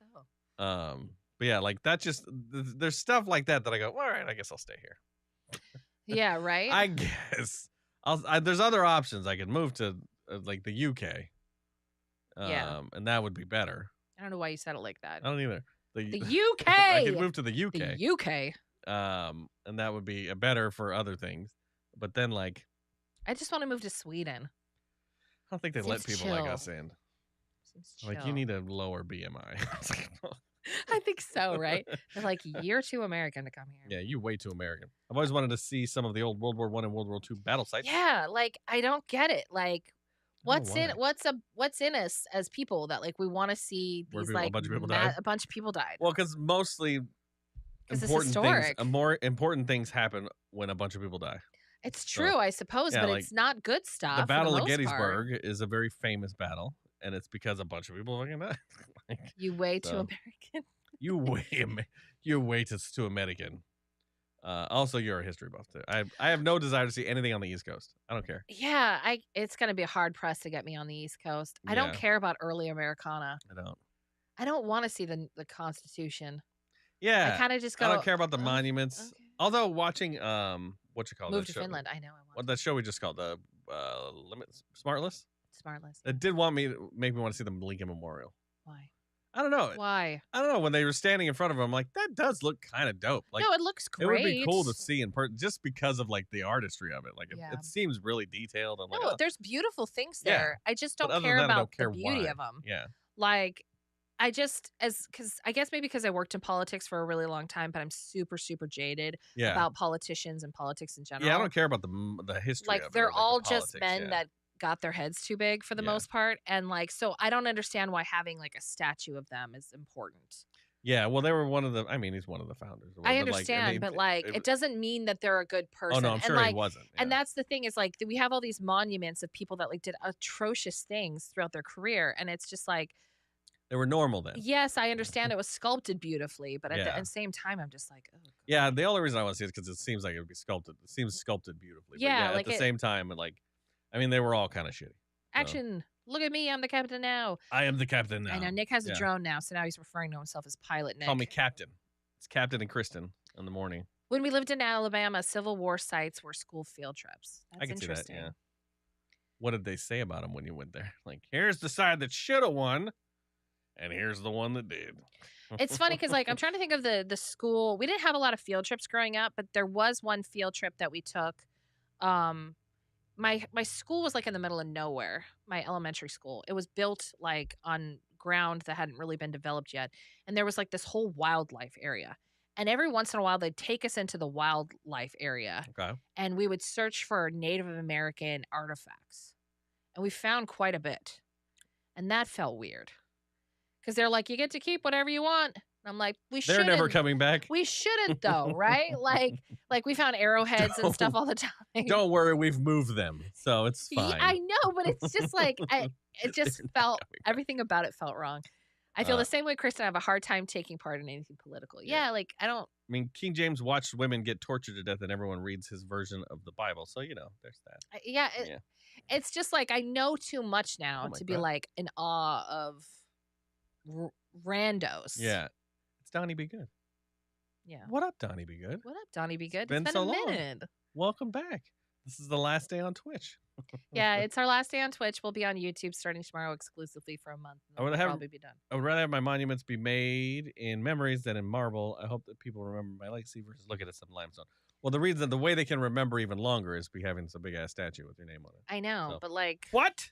the hell? But yeah, like that. Just there's stuff like that I go, all right, I guess I'll stay here. Yeah, right. I guess there's other options. I could move to like the UK. Yeah. And that would be better. I don't know why you said it like that. I don't either. The UK. I could move to the UK. The UK. And that would be better for other things. But then, like, I just want to move to Sweden. I don't think they let Seems people like chill. us in. Seems Like, you chill. need a lower BMI. It's like, I think so, right? They're like, you're too American to come here. yeah, you way too American. I've always wanted to see some of the old World War I and World War II battle sites. Yeah, like I don't get it. Like, I don't what's know in what's in us as people that like we want to see Where these people- a like bunch of people died? a bunch of people died. Well, because mostly 'Cause it's important things, historic. more important things happen when a bunch of people die. It's true, I suppose, yeah, but like, it's not good stuff. The for Battle of most part. Gettysburg is a very famous battle, and it's because a bunch of people fucking died. Like, You way too So, American. you way too American. Also, you're a history buff too. I have no desire to see anything on the East Coast. I don't care. Yeah, it's gonna be hard press to get me on the East Coast. I don't Yeah. care about early Americana. I don't. I don't want to see the Constitution. Yeah, I kind of just go. I don't care about the "Oh, monuments. okay." Although watching what you call Move that to show? Finland. I know. I want What that show we just called the Smartless. Smartless. It did make me want to see the Lincoln Memorial. Why? I don't know. Why? I don't know. When they were standing in front of him, I'm like, that does look kind of dope. Like, No, it looks it great. would be cool to see in person just because of like the artistry of it. Like, Yeah. it seems really detailed. I'm like, No, oh, there's beautiful things Yeah, there. I just but don't other care than that, I about don't care the beauty why. of them. yeah. Like, because I guess maybe because I worked in politics for a really long time, but I'm super, super jaded Yeah. about politicians and politics in general. Yeah, I don't care about the history Like, of it. they're or, like, the all just politics, men yeah. that got their heads too big for the Yeah. most part. And like, so I don't understand why having like a statue of them is important. Yeah, well, they were one of the. I mean, he's one of the founders. I understand, but like, it doesn't mean that they're a good person. Oh no, I'm and sure like, he wasn't. And yeah. that's the thing is like we have all these monuments of people that like did atrocious things throughout their career, and it's just like, they were normal then. yes, I understand it was sculpted beautifully, but at Yeah. the same time, I'm just like, oh, God. Yeah, the only reason I want to see it is because it seems like it would be sculpted. It seems sculpted beautifully. But Yeah, yeah, like at the it- same time, like, I mean, they were all kind of shitty. Action! Look at me, I'm the captain now. I am the captain now. I know Nick has a Yeah. drone now, so now he's referring to himself as Pilot Nick. Call me captain. It's Captain and Kristen in the morning. When we lived in Alabama, Civil War sites were school field trips. That's I can see that. interesting. Yeah. What did they say about him when you went there? Like, here's the side that should have won, and here's the one that did. It's funny because like I'm trying to think of the school. We didn't have a lot of field trips growing up, but there was one field trip that we took. My school was like in the middle of nowhere. My elementary school. It was built like on ground that hadn't really been developed yet, and there was like this whole wildlife area. And every once in a while, they'd take us into the wildlife area, Okay. and we would search for Native American artifacts, and we found quite a bit, and that felt weird because they're like, you get to keep whatever you want. And I'm like, we They're shouldn't. never coming back. We shouldn't though, right? Like we found arrowheads and stuff all the time. Don't worry, we've moved them, so it's Yeah, fine. I know, but it's just like it just They're not felt coming back. everything about it felt wrong. I feel Uh, the same way, Kristen. I have a hard time taking part in anything political. Yeah, like I don't. I mean, King James watched women get tortured to death, and everyone reads his version of the Bible. So there's that. Yeah, Yeah. it's just like I know too much now Oh my to be God. like in awe of randos. Yeah, it's Donnie Be Good. Yeah. What up, Donnie Be Good? What up, Donnie? Be good. been It's so been a long. minute. Welcome back. This is the last day on Twitch. Yeah, it's our last day on Twitch. We'll be on YouTube starting tomorrow exclusively for a month. and I then would we'll have- probably be done. I would rather have my monuments be made in memories than in marble. I hope that people remember my legacy versus look at it some limestone. Well, the way they can remember even longer is by having some big ass statue with your name on it. I know, So- but like, What?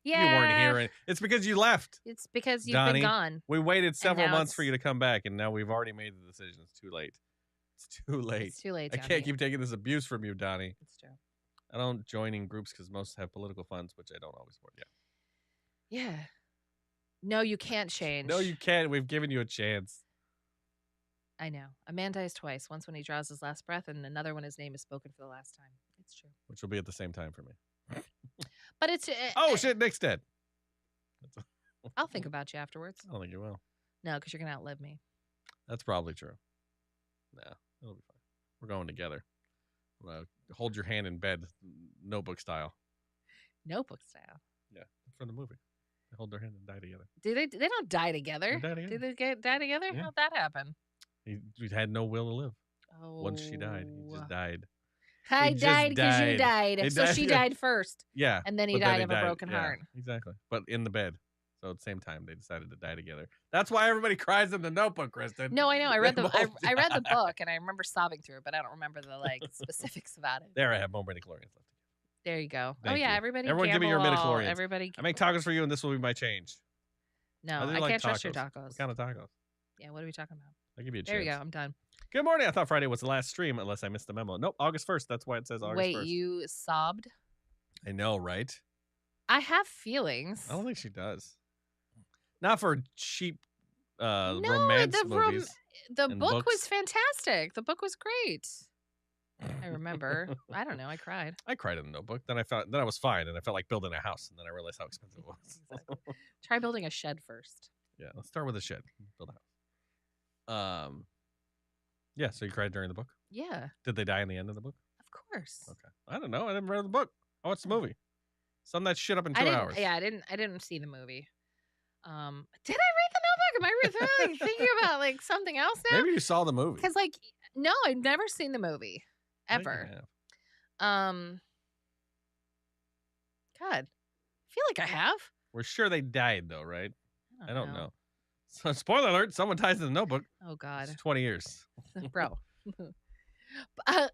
yeah, You weren't here. It's because you left. It's because you've Donnie. been gone. We waited several now months for it's- you to come back, and now we've already made the decision. It's too late. It's too late. It's too late. I Donnie. can't keep taking this abuse from you, Donnie. It's true. I don't join in groups because most have political funds, which I don't always support. Yeah. Yeah. No, you can't change. No, you can't. We've given you a chance. I know. A man dies twice. Once when he draws his last breath, and another when his name is spoken for the last time. It's true. Which will be at the same time for me. But it's. Oh, shit, Nick's dead. I'll think about you afterwards. I don't think you will. No, because you're going to outlive me. That's probably true. Nah, it'll be fine. We're going together. Hold your hand in bed, Notebook style. Notebook style? Yeah, from the movie. They hold their hand and die together. Do they? They don't die together. They die together. Do they die together? Yeah. How'd that happen? He had no will to live. Oh. Once she died, he just died. I He just died because you died. died. He So died, she yeah. died first. Yeah. And then he but died of a broken yeah, heart. Exactly. But in the bed. So at the same time, they decided to die together. That's why everybody cries in the Notebook, Kristen. No, I know. I read They the both I read the died. book and I remember sobbing through it, but I don't remember the specifics about it. There, I have more midichlorians left. There you go. Thank yeah, you. everybody. Everyone give me your gamble all. midichlorians. Everybody. I make tacos for you, and this will be my change. No, I do I like can't trust your tacos. tacos. What kind of tacos? Yeah, what are we talking about? I'll give you a chance. There we go. I'm done. Good morning. I thought Friday was the last stream, unless I missed the memo. Nope, August 1st. That's why it says August 1st. Wait, you sobbed? I know, right? I have feelings. I don't think she does. Not for cheap No, romance the rom- movies. The and book was books. fantastic. The book was great. I remember. I don't know. I cried. I cried in the Notebook. Then I was fine, and I felt like building a house, and then I realized how expensive it was. Exactly. Try building a shed first. Yeah, let's start with a shed. Build a house. Yeah. So you cried during the book. Yeah, Did they die in the end of the book? of course. Okay. I don't know. I didn't read the book. I watched the movie. Sum that shit up in I 2 didn't. hours. Yeah, I didn't see the movie. Did I read the Notebook? Am I really thinking about like something else now? Maybe you saw the movie. Because like, no, I've never seen the movie I think you ever. have. God, I feel like I have. We're sure they died, though, right? I don't know. So, spoiler alert: someone dies in the Notebook. Oh God, It's 20 years. bro.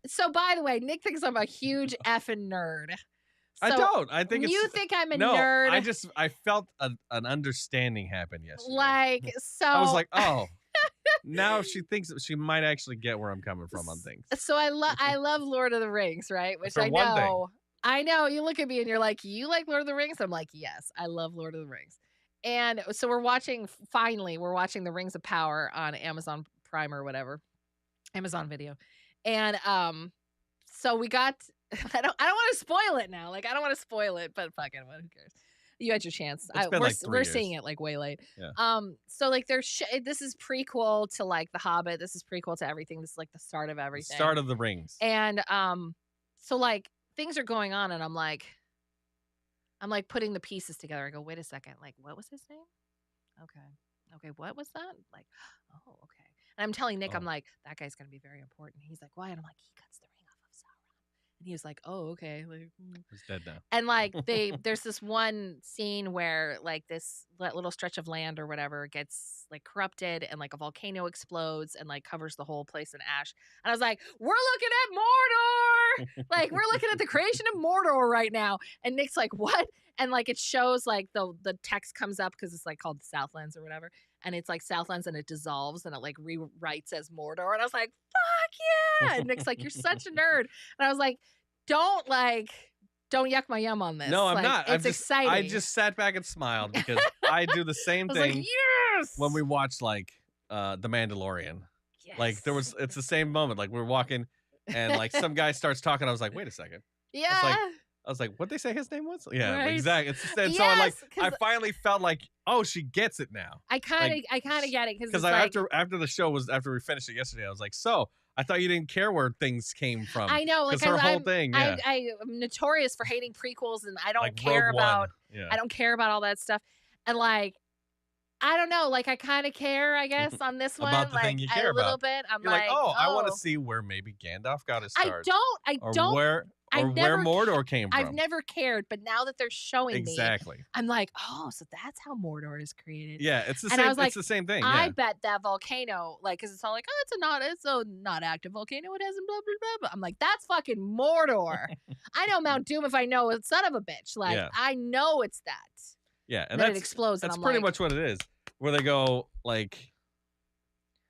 So by the way, Nick thinks I'm a huge effing nerd. I So don't. I think it's. you think I'm a no, nerd? I felt an understanding happen yesterday. Like so. I was like, oh, now she thinks that she might actually get where I'm coming from on things. So I love Lord of the Rings, right? Which For I one thing. know. I know. You look at me and you're like, you like Lord of the Rings? I'm like, yes, I love Lord of the Rings. And so we're watching the Rings of Power on Amazon Prime or whatever. Amazon Video. And so we got I don't want to spoil it now. Like I don't want to spoil it, but fucking who cares? You had your chance. It's been like 3 we're years. seeing it like way late. Yeah. So like there's this is prequel to like The Hobbit. This is prequel to everything. This is like the start of everything. Start of the rings. And so like things are going on and I'm like putting the pieces together. I go, wait a second, like what was his name? Okay, what was that? Like, oh, okay. And I'm telling Nick, I'm Oh. like, that guy's gonna be very important. He's like, why? And I'm like, he cuts the ring off of Sauron. And he was like, oh, okay. Like, He's dead now. and like there's this one scene where like that little stretch of land or whatever gets like corrupted and like a volcano explodes and like covers the whole place in ash. And I was like, we're looking at Mordor. Like we're looking at the creation of Mordor right now. And Nick's like, what? And like it shows like the text comes up because it's like called the Southlands or whatever. And it's like Southlands and it dissolves and it like rewrites as Mordor. And I was like, fuck yeah. And Nick's like, you're such a nerd. And I was like, don't yuck my yum on this. No, I'm Like, not. It's exciting. I just sat back and smiled because I do the same I was like, thing yes. when we watch like The Mandalorian. Like it's the same moment. Like we're walking and like some guy starts talking. I was like, wait a second. yeah. I was like, what'd they say his name was? Yeah, Right. exactly. It's the same. So I Yes, 'cause- finally felt like, oh, she gets it now. I kind of get it Because because like, after the show after we finished it yesterday, I was like, so I thought you didn't care where things came from. I know like Because her whole I'm, thing, yeah, I'm notorious for hating prequels and I don't like care Rogue about One. Yeah. I don't care about all that stuff. And like I don't know, like I kind of care, I guess, on this one. About the like thing you care a little about. bit. I'm You're like, oh, I want to oh. see where maybe Gandalf got his I start. I or don't. where I've where never Mordor came from. I've never cared, but now that they're showing me, exactly. I'm like, oh, so that's how Mordor is created. Yeah, it's the And I same. was like, it's the same thing. I Yeah. bet that volcano, like, because it's all like, oh, it's a not active volcano. It hasn't blah blah blah. Blah. I'm like, that's fucking Mordor. I know Mount Doom if I know it's son of a bitch. Like, Yeah. I know it's that. Yeah, and And then it that's explodes. that's and I'm pretty like, much what it is. Where they go like,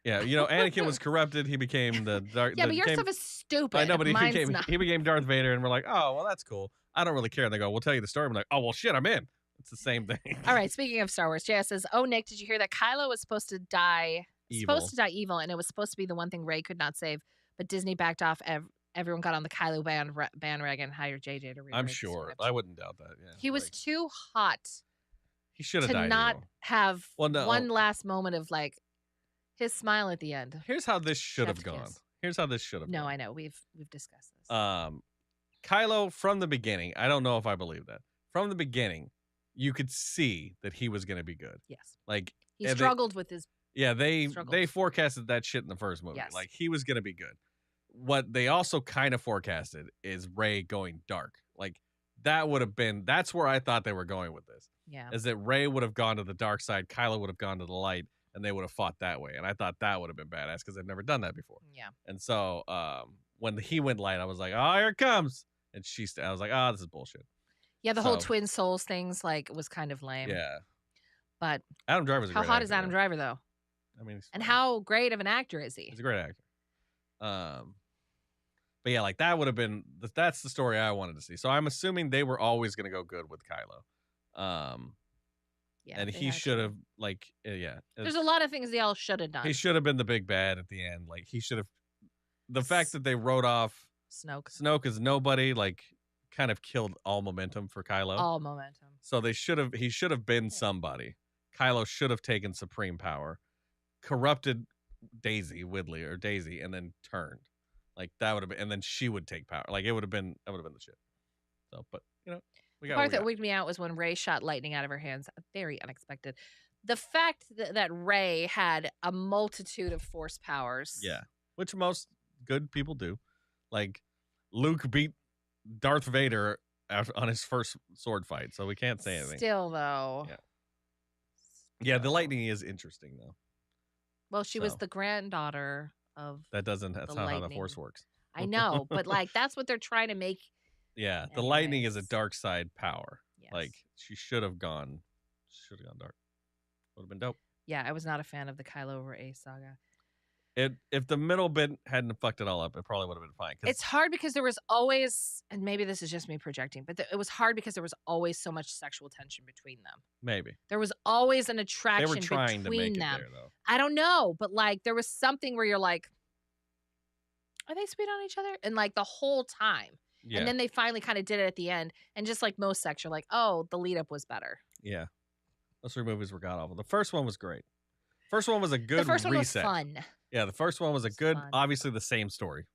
yeah, Anakin was corrupted. He became the dark. yeah, but your became, stuff is stupid. I know, but Mine's he not. became Darth Vader, and we're like, oh, well, that's cool. I don't really care. And they go, we'll tell you the story. I'm like, oh, well, shit, I'm in. It's the same thing. All right. Speaking of Star Wars, JS says, "Oh, Nick, did you hear that Kylo was supposed to die evil. supposed to die evil, and it was supposed to be the one thing Rey could not save. But Disney backed off. Everyone got on the Kylo bandwagon and hired JJ to rewrite I'm the sure. script. I wouldn't doubt that. Yeah, He was like, too hot he should have to died. not evil. have Well, no. one last moment of like his smile at the end. Here's how this should have Chef's gone. kiss. Here's how this should have No, gone. I know we've discussed this. Kylo from the beginning. I don't know if I believe that. From the beginning, you could see that he was going to be good. Yes, Like he and struggled with his. they struggled. forecasted that shit in the first movie. Yes. Like he was going to be good. What they also kind of forecasted is Rey going dark. Like that's where I thought they were going with this. Yeah, Is that Rey would have gone to the dark side, Kylo would have gone to the light, and they would have fought that way. And I thought that would have been badass because they've never done that before. yeah. And so when he went light, I was like, oh, here it comes. And I was like, oh, this is bullshit. Yeah, the whole So- twin souls things like was kind of lame. Yeah. But Adam Driver's a how great hot actor, is Adam though. Driver though? I mean, And how great of an actor is he? he's a great actor. But yeah, like that would have been that's the story I wanted to see. So I'm assuming they were always going to go good with Kylo. Yeah, And they he had should to. have yeah. There's a lot of things they all should have done. He should have been the big bad at the end. Like he should have. The fact that they wrote off Snoke, as nobody, like, kind of killed all momentum for Kylo. all momentum. So he should have been somebody. Kylo should have taken supreme power, corrupted Daisy, and then turned. Like that would have been, and then she would take power. Like that would have been the shit. So, but we got The what part we that got. wigged me out was when Rey shot lightning out of her hands. Very unexpected. The fact that Rey had a multitude of force powers. Yeah, which most good people do. Like Luke beat Darth Vader on his first sword fight, so we can't say anything. Still, though. Yeah. Yeah, the Still. lightning is interesting though. Well, she was So. the granddaughter of. That's not how the lightning. Force works. I know, but like that's what they're trying to make. Yeah, the lightning is a Anyways. dark side power. Yes. Like she should have gone dark. Would have been dope. Yeah, I was not a fan of the Kylo Rey saga. If the middle bit hadn't fucked it all up, it probably would have been fine. 'Cause It's hard because there was always, and maybe this is just me projecting, but it was hard because there was always so much sexual tension between them. maybe There was always an they attraction were trying to between make them. it there though. I don't know, but like there was something where you're like, are they sweet on each other? And like the whole time. Yeah, And then they finally kind of did it at the end. And just like most sex, you're like, oh, the lead up was better. yeah. Those three movies were god awful. The first one was great. First one was a good The first one was reset. fun. Yeah, the first one was a It was good, fun. obviously the same story.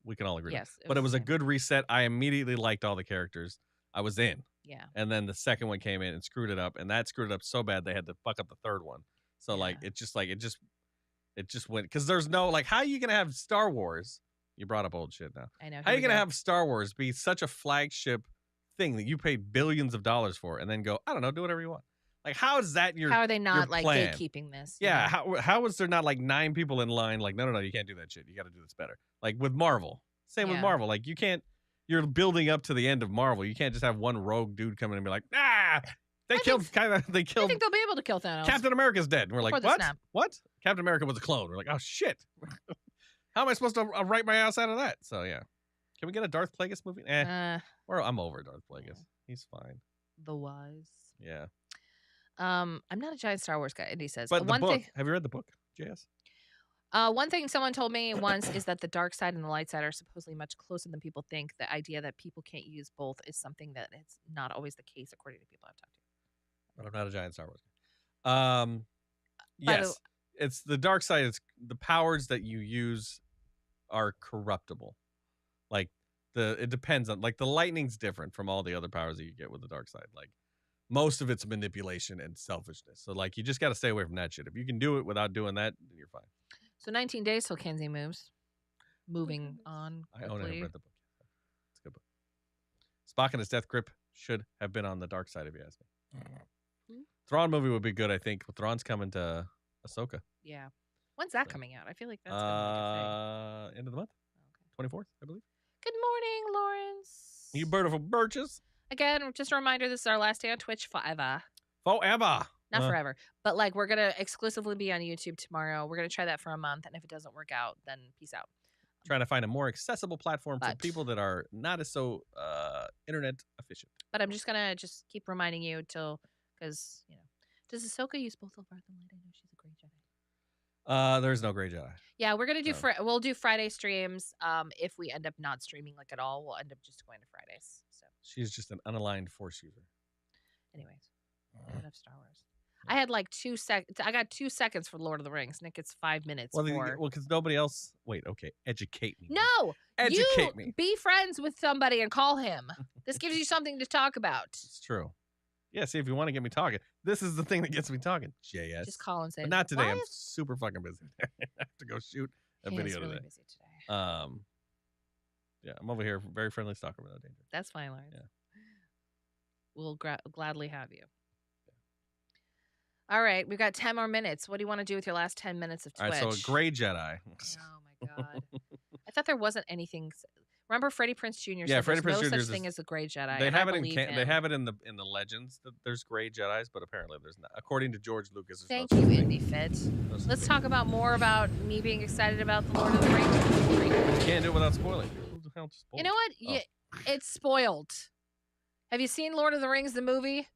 We can all agree. Yes. But it was a the same. good reset. I immediately liked all the characters. I was in. Yeah. And then the second one came in and screwed it up, and that screwed it up so bad they had to fuck up the third one. So like Yeah. it just went because there's no like how are you gonna have Star Wars? You brought up old shit now. I know. How are you gonna have Star Wars be such a flagship thing that you paid billions of dollars for, and then go I don't know, do whatever you want? Like how is that your How are they not like plan? gatekeeping this? you yeah? know? How is there not like 9 people in line? Like no, you can't do that shit. You got to do this better. Like with Marvel, same with Yeah. Marvel. Like you can't. You're building up to the end of Marvel. You can't just have one rogue dude come in and be like, they I killed they I killed think they'll be able to kill Thanos. Captain America's dead. And we're like, Before the what? snap. What? Captain America was a clone. We're like, oh shit. How am I supposed to write my ass out of that? So yeah, can we get a Darth Plagueis movie? I'm over Darth Plagueis. He's fine. The Wise. Yeah, I'm not a giant Star Wars guy. Andy says. but the one book. thing. Have you read the book, JS? One thing someone told me once is that the dark side and the light side are supposedly much closer than people think. The idea that people can't use both is something that it's not always the case, according to people I've talked to. But I'm not a giant Star Wars guy. By the- Yes, it's the dark side. It's the powers that you use are corruptible. Like it depends on like the lightning's different from all the other powers that you get with the dark side. Like most of it's manipulation and selfishness. So like you just got to stay away from that shit. If you can do it without doing that, then you're fine. So 19 days till Kenzie moves. Moving on. I own it. I've quickly. read the book. It's a good book. Spock and his death grip should have been on the dark side if you ask me. Thrawn movie would be good, I think. But Thrawn's coming to Ahsoka. Yeah. When's that So, coming out? I feel like that's gonna End of the month, be a thing. 24th, I believe. Good morning, Lawrence. You beautiful birches. Again, just a reminder, this is our last day on Twitch forever. Forever. Not forever, but like we're gonna exclusively be on YouTube tomorrow. We're gonna try that for a month, and if it doesn't work out, then peace out. Trying to find a more accessible platform for But- people that are not as so internet efficient. But I'm just gonna keep reminding you because does Ahsoka use both the Darth and light? I know she's a great Jedi. There's no Grey Jedi. Yeah, we're gonna do No. we'll do Friday streams. If we end up not streaming like at all, we'll end up just going to Fridays. So, She's just an unaligned Force user. anyways, enough Star Wars. I had like 2 seconds. I got 2 seconds for Lord of the Rings. Nick gets 5 minutes Well, for. because nobody else. Wait, okay. Educate me. No, Educate me. Be friends with somebody and call him. This gives you something to talk about. It's true. Yeah, see, if you want to get me talking, this is the thing that gets me talking. JS. Just call and say. But not today. "Why I'm is-" super fucking busy. I have to go shoot a He is video really today. busy today. Yeah, I'm over here, very friendly stalker without danger. That's fine, Lawrence. Yeah. We'll gladly have you. All right, we've got 10 more minutes. What do you want to do with your last 10 minutes of Twitch? All right, so a Grey Jedi. Oh my god! I thought there wasn't anything. Remember, Freddie Prinze Jr. Yeah, said Freddie there's Prinze no Jr. such thing as a Grey Jedi. They and have I it in believe they him. have it in the legends that there's Grey Jedis, but apparently there's not. According to George Lucas. Thank you, Indy Fit. Let's talk about more about me being excited about the Lord of the Rings. You can't do it without spoiling. Who the hell spoiled? You know what? Oh. It's spoiled. Have you seen Lord of the Rings, the movie?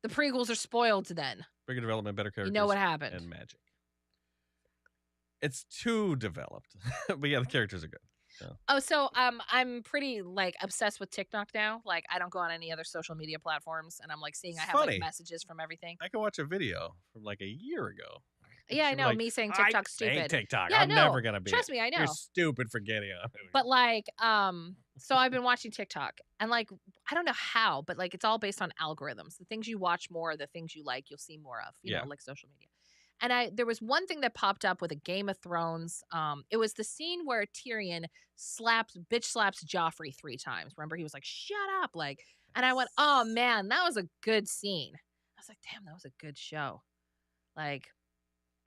The prequels are spoiled then. Bigger development, better characters. You know what happened. And magic. It's too developed, but yeah, the characters are good. So. Oh, so I'm pretty like obsessed with TikTok now. Like I don't go on any other social media platforms, and I'm like seeing It's I have funny. like messages from everything. I can watch a video from like a year ago. Yeah, I She'd be know. like, Me saying I TikTok's hate stupid. TikTok. Yeah, I'm no, never gonna be. Trust me, I know. You're stupid for getting on. But like, so I've been watching TikTok, and like, I don't know how, but like, it's all based on algorithms. The things you watch more, the things you like, you'll see more of. You Yeah. know, like social media. And there was one thing that popped up with a Game of Thrones. It was the scene where Tyrion slaps Joffrey 3 times. Remember, he was like, "Shut up!" Like, and I went, "Oh man, that was a good scene." I was like, "Damn, that was a good show." Like,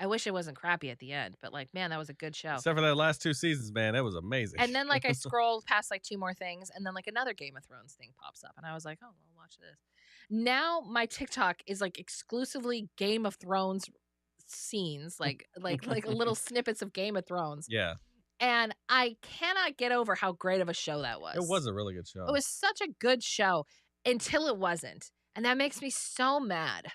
I wish it wasn't crappy at the end, but like, man, that was a good show. Except for that last 2 seasons, man, that was amazing. And then like I scrolled past like 2 more things, and then like another Game of Thrones thing pops up, and I was like, "Oh, well, watch this." Now my TikTok is like exclusively Game of Thrones scenes, like little snippets of Game of Thrones, yeah, and I cannot get over how great of a show that was. it was a really good show. It was such a good show until it wasn't, and that makes me so mad.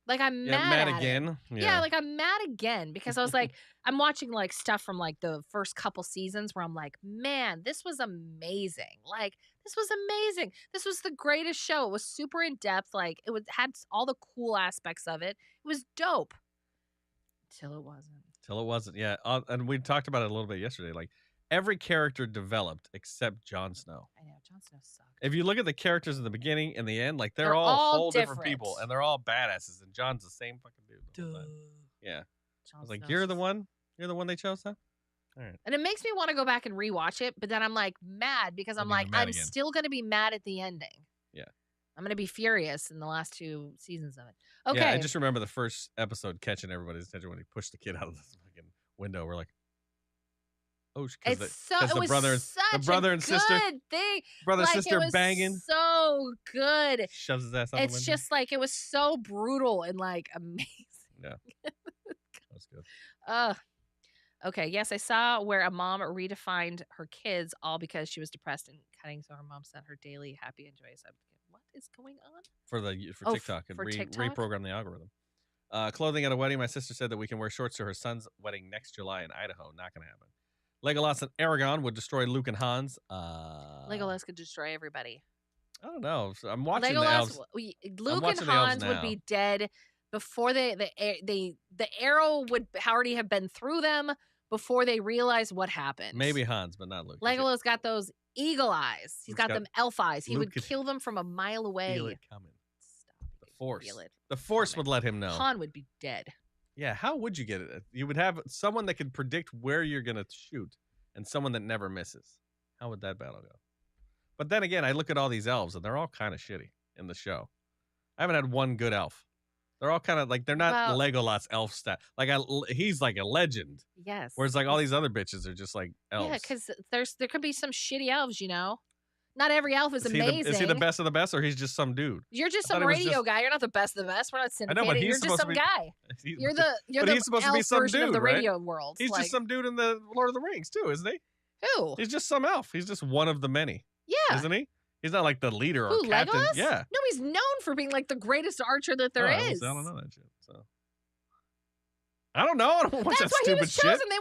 Like I'm mad at again. It. Yeah, like I'm mad again because I was like, I'm watching like stuff from like the first couple seasons where I'm like, man, this was amazing. Like this was amazing. This was the greatest show. It was super in depth. Like had all the cool aspects of it. It was dope. Till it wasn't. Yeah. And we talked about it a little bit yesterday. Like every character developed except Jon Snow. I know, Jon Snow sucked. If you look at the characters in the beginning and the end, like they're They're all all whole different different. people, and they're all badasses. And John's the same fucking dude. the whole time. Yeah. I was like, you're the one. You're the one they chose, huh? All right. And it makes me want to go back and rewatch it, but then I'm like mad because I'm You'll be like, mad I'm again. still gonna be mad at the ending. Yeah. I'm gonna be furious in the last 2 seasons of it. Okay. Yeah, I just remember the first episode catching everybody's attention when he pushed the kid out of the fucking window. We're like, oh, because it was brother and sister, good thing. brother and Like, sister it was banging, so good. shoves his ass out the window. It's just like it was so brutal and like amazing. Yeah. That's good. Okay. Yes, I saw where a mom redefined her kids all because she was depressed and cutting, so her mom sent her daily happy and joyous. What is going on? For TikTok and for TikTok? reprogram the algorithm. Clothing at a wedding. My sister said that we can wear shorts to her son's wedding next July in Idaho. Not gonna happen. Legolas and Aragorn would destroy Luke and Hans. Legolas could destroy everybody. I don't know. So I'm watching the Legolas, elves. Luke and watching the elves Hans would now. be dead before the arrow would already have been through them before they realized what happened. Maybe Hans, but not Luke. Legolas got those eagle eyes. He's Luke's got got- them elf eyes. He Luke would could kill them from a mile away. Feel it coming. Stop. The Force. Feel it. The Force coming. would let him know. Han would be dead. Yeah, how would you get it? You would have someone that could predict where you're going to shoot and someone that never misses. How would that battle go? But then again, I look at all these elves and they're all kind of shitty in the show. I haven't had one good elf. They're all kind of like, they're not Well- Legolas elf stat. Like he's like a legend. Yes. Whereas like all these other bitches are just like elves. Yeah, because there could be some shitty elves, you know? Not every elf is Is he amazing. the best of the best or he's just some dude? You're just I thought some he was radio just- guy. You're not the best of the best. We're not I know, but syndicated. he's You're just supposed to some be- guy. You're the But he's supposed to be elf some version of dude, the right? radio world. He's Like, just some dude in the Lord of the Rings too, isn't he? who? He's just some elf. He's just one of the many, Yeah. isn't he? He's not like the leader or Who, captain. Legolas? Yeah. No, he's known for being like the greatest archer that there Oh, is. I don't know that shit. So I don't know. I don't watch That's that why he stupid was shit. chosen. They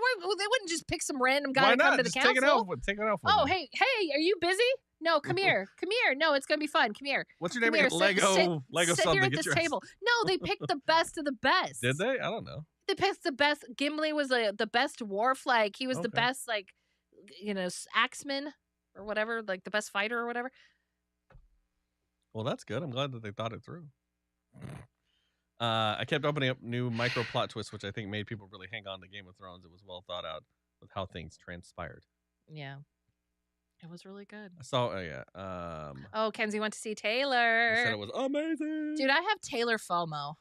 wouldn't just pick some random guy Why to come not? to the Just council. take it out. Take it out for Oh, me. hey, are you busy? No, come here. Come here. No, it's going to be fun. Come here. What's your name Come here. again? Lego sit something. here at Get this your ass- table. No, they picked the best of the best. Did they? I don't know. They picked the best. Gimli was the best dwarf. Like, he was the Okay. best, like, axeman or whatever, like the best fighter or whatever. Well, that's good. I'm glad that they thought it through. I kept opening up new micro plot twists, which I think made people really hang on to Game of Thrones. It was well thought out with how things transpired. Yeah. It was really good. I saw, yeah. Oh, Kenzie went to see I Taylor. said it was amazing. Dude, I have Taylor FOMO.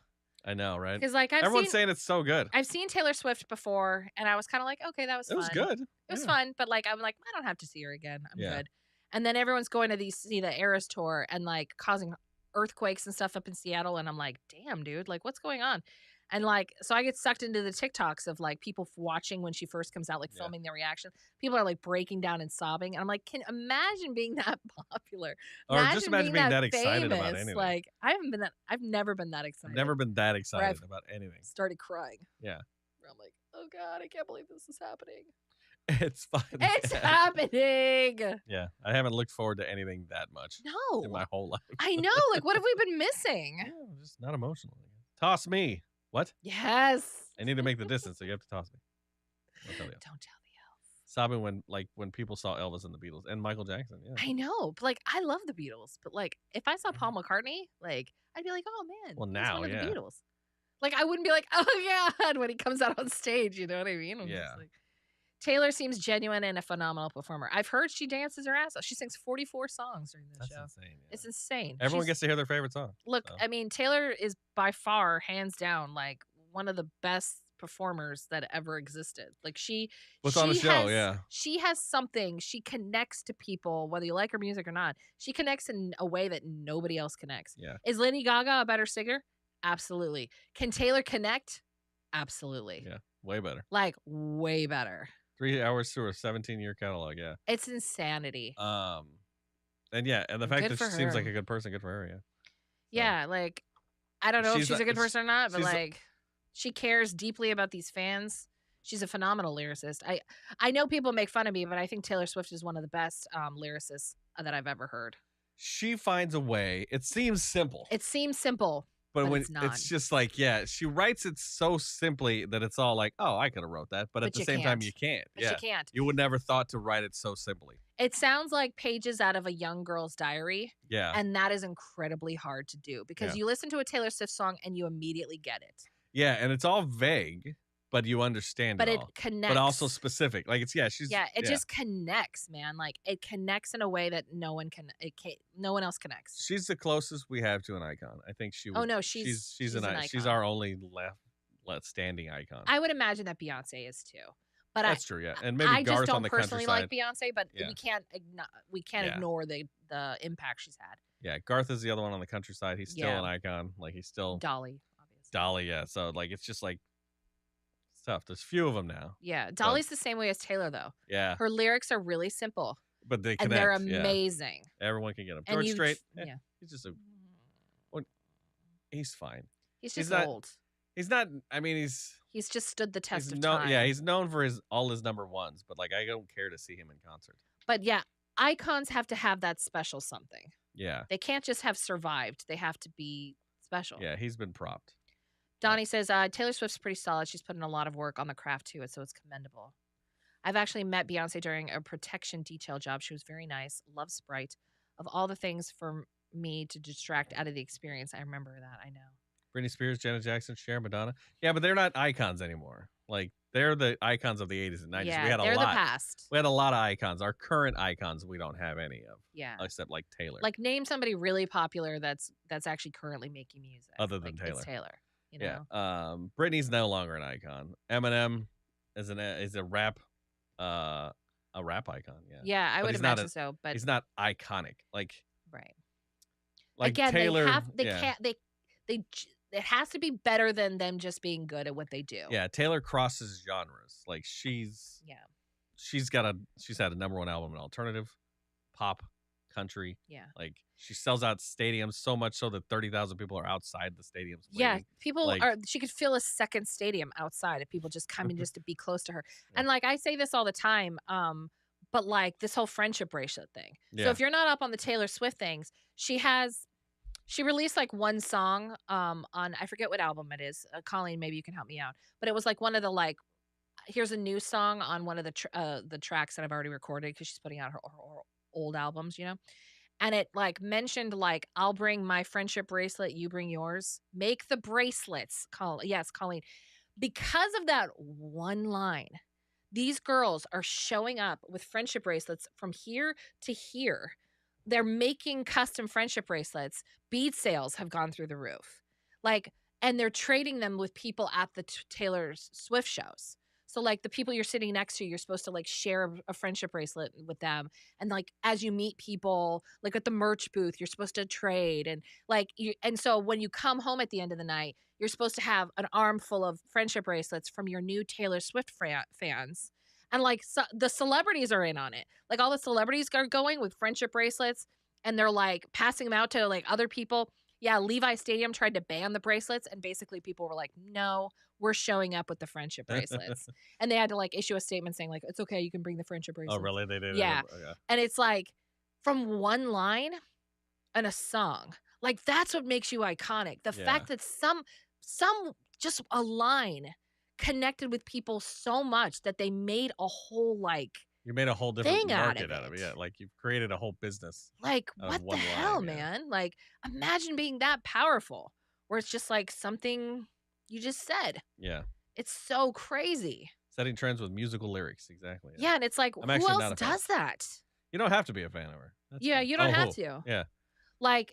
I know, right? Because, like, Everyone's saying it's so good. I've seen Taylor Swift before, and I was kind of like, okay, that was It fun. was good. It was Yeah. fun, but, like, I'm like, I don't have to see her again. I'm Yeah. good. And then everyone's going to see the Eras tour and, like, causing earthquakes and stuff up in Seattle, and I'm like, damn, dude, like, what's going on? And, like, so I get sucked into the TikToks of, like, people watching when she first comes out, like, Yeah. filming their reaction. People are, like, breaking down and sobbing, and I'm like, can imagine being that popular. Or just imagine being that excited about famous. anything. Like, I've never been that excited. I've never been that excited I've- about anything. Started crying. Yeah. Where I'm like, oh God, I can't believe this is happening. It's fun. It's happening. Yeah. I haven't looked forward to anything that much No. in my whole life. I know. Like, what have we been missing? Yeah, I'm just not emotional. Toss me. What? Yes. I need to make the distance, so you have to toss me. I'll tell you. Don't tell the elf. Sobbing when people saw Elvis and the Beatles and Michael Jackson. Yeah. I know. But, like, I love the Beatles. But, like, if I saw Paul McCartney, like, I'd be like, oh, man. Well, he's now, one of yeah. the Beatles. Like, I wouldn't be like, oh, God, when he comes out on stage. You know what I mean? I'm just Yeah. like, Taylor seems genuine and a phenomenal performer. I've heard she dances her ass off. She sings 44 songs during the That's show. insane. Yeah. It's insane. Everyone She's- gets to hear their favorite song. Look, so. I mean, Taylor is by far, hands down, like one of the best performers that ever existed. Like What's on the show? has- Yeah. she has something. She connects to people, whether you like her music or not. She connects in a way that nobody else connects. Yeah. Is Lady Gaga a better singer? Absolutely. Can Taylor connect? Absolutely. Yeah. Way better. Like way better. 3 hours through a 17-year catalog. Yeah. It's insanity. And yeah, and the fact Good that she for seems like her. a good person, good for her. Yeah. Yeah, like I don't know if She's she's a good person or not, but she's a- like she cares deeply about these fans. She's a phenomenal lyricist. I know people make fun of me, but I think Taylor Swift is one of the best lyricists that I've ever heard. She finds a way. It seems simple, It seems simple, but when it's not. it's just like, yeah, she writes it so simply that it's all like, oh, I could have wrote that, but at But the you same time, can't. you can't. but Yeah, you can't. you would never thought to write it so simply. It sounds like pages out of a young girl's diary, Yeah, and that is incredibly hard to do because Yeah. you listen to a Taylor Swift song and you immediately get it. yeah, and it's all vague, but you understand But it it all. connects. But also specific. Like it's she's it just connects, man. Like it connects in a way that no one else connects. she's the closest we have to an icon. I think she. Oh, would- no, she's an she's icon. our only left standing icon. I would imagine that Beyonce is too. But That's true, yeah, and maybe I Garth just on don't the personally countryside. like Beyonce, but Yeah. we can't Yeah. ignore the impact she's had. Yeah, Garth is the other one on the countryside. He's still Yeah. an icon. Like he's still Dolly, obviously. Dolly. Yeah, so like it's just like it's tough. There's few of them now. Yeah, Dolly's the same way as Taylor though. Yeah, Her lyrics are really simple but they and connect. they're Yeah. amazing. Everyone can get him. And George you Strait. yeah. Yeah, he's just he's fine. He's he's just not- old. He's not. I mean, he's He's just stood the test of known. time. Yeah, he's known for all his number ones, but like I don't care to see him in concert. But yeah, icons have to have that special something. Yeah, They can't just have survived. They have to be special. yeah, he's been propped. Donnie says Taylor Swift's pretty solid. She's put in a lot of work on the craft too, so it's commendable. I've actually met Beyonce during a protection detail job. She was very nice. Love Sprite. Of all the things for me to distract out of the experience, I remember that. I know. Britney Spears, Janet Jackson, Cher, Madonna. Yeah, but they're not icons anymore. Like they're the icons of the 80s and 90s. Yeah, we had a they're lot. the past. We had a lot of icons. Our current icons, we don't have any of, Yeah. except like Taylor. Like name somebody really popular that's actually currently making music. Other than Like, Taylor. It's Taylor. You know? yeah. Britney's no longer an icon. Eminem is a rap icon. Yeah. Yeah, I But would he's not imagine so. But He's not iconic. Like right. Taylor. they yeah. can't it has to be better than them just being good at what they do. Yeah, Taylor crosses genres. Like she's had a number one album in alternative, pop, country. Yeah. Like she sells out stadiums so much so that 30,000 people are outside the stadiums. Yeah, Waiting. people Like- are. She could fill a second stadium outside of people just coming just to be close to her. Yeah. And like I say this all the time, but like this whole friendship bracelet thing. So Yeah. if you're not up on the Taylor Swift things, she released like one song on I forget what album it is. Colleen, maybe you can help me out. But it was like one of the like here's a new song on one of the tracks that I've already recorded because she's putting out her old albums, you know. And it like mentioned like I'll bring my friendship bracelet, you bring yours. Make the bracelets, Colleen. Because of that one line, these girls are showing up with friendship bracelets from here to here. They're making custom friendship bracelets. Bead sales have gone through the roof. Like, and they're trading them with people at the Taylor Swift shows. So like the people you're sitting next to, you're supposed to like share a friendship bracelet with them. And like as you meet people, like at the merch booth, you're supposed to trade. And like and so when you come home at the end of the night, you're supposed to have an armful of friendship bracelets from your new Taylor Swift fans. And like the celebrities are in on it. Like all the celebrities are going with friendship bracelets and they're like passing them out to like other people. Yeah, Levi Stadium tried to ban the bracelets and basically people were like, no, we're showing up with the friendship bracelets. And they had to like issue a statement saying like, it's okay, you can bring the friendship bracelets. Oh, really? They did? Yeah. Okay. And it's like from one line and a song, like that's what makes you iconic. The fact that some just a line connected with people so much that they made a whole like You made a whole different thing out market of out of it. it. Yeah, like you've created a whole business. like Out of what the one hell, line, yeah. man? Like imagine being that powerful where it's just like something you just said. Yeah. It's so crazy. Setting trends with musical lyrics. Exactly. Yeah, and it's like I'm who actually else not a fan. does that? You don't have to be a fan of her. That's Yeah, fine. you don't Oh, have who? to. Yeah. Like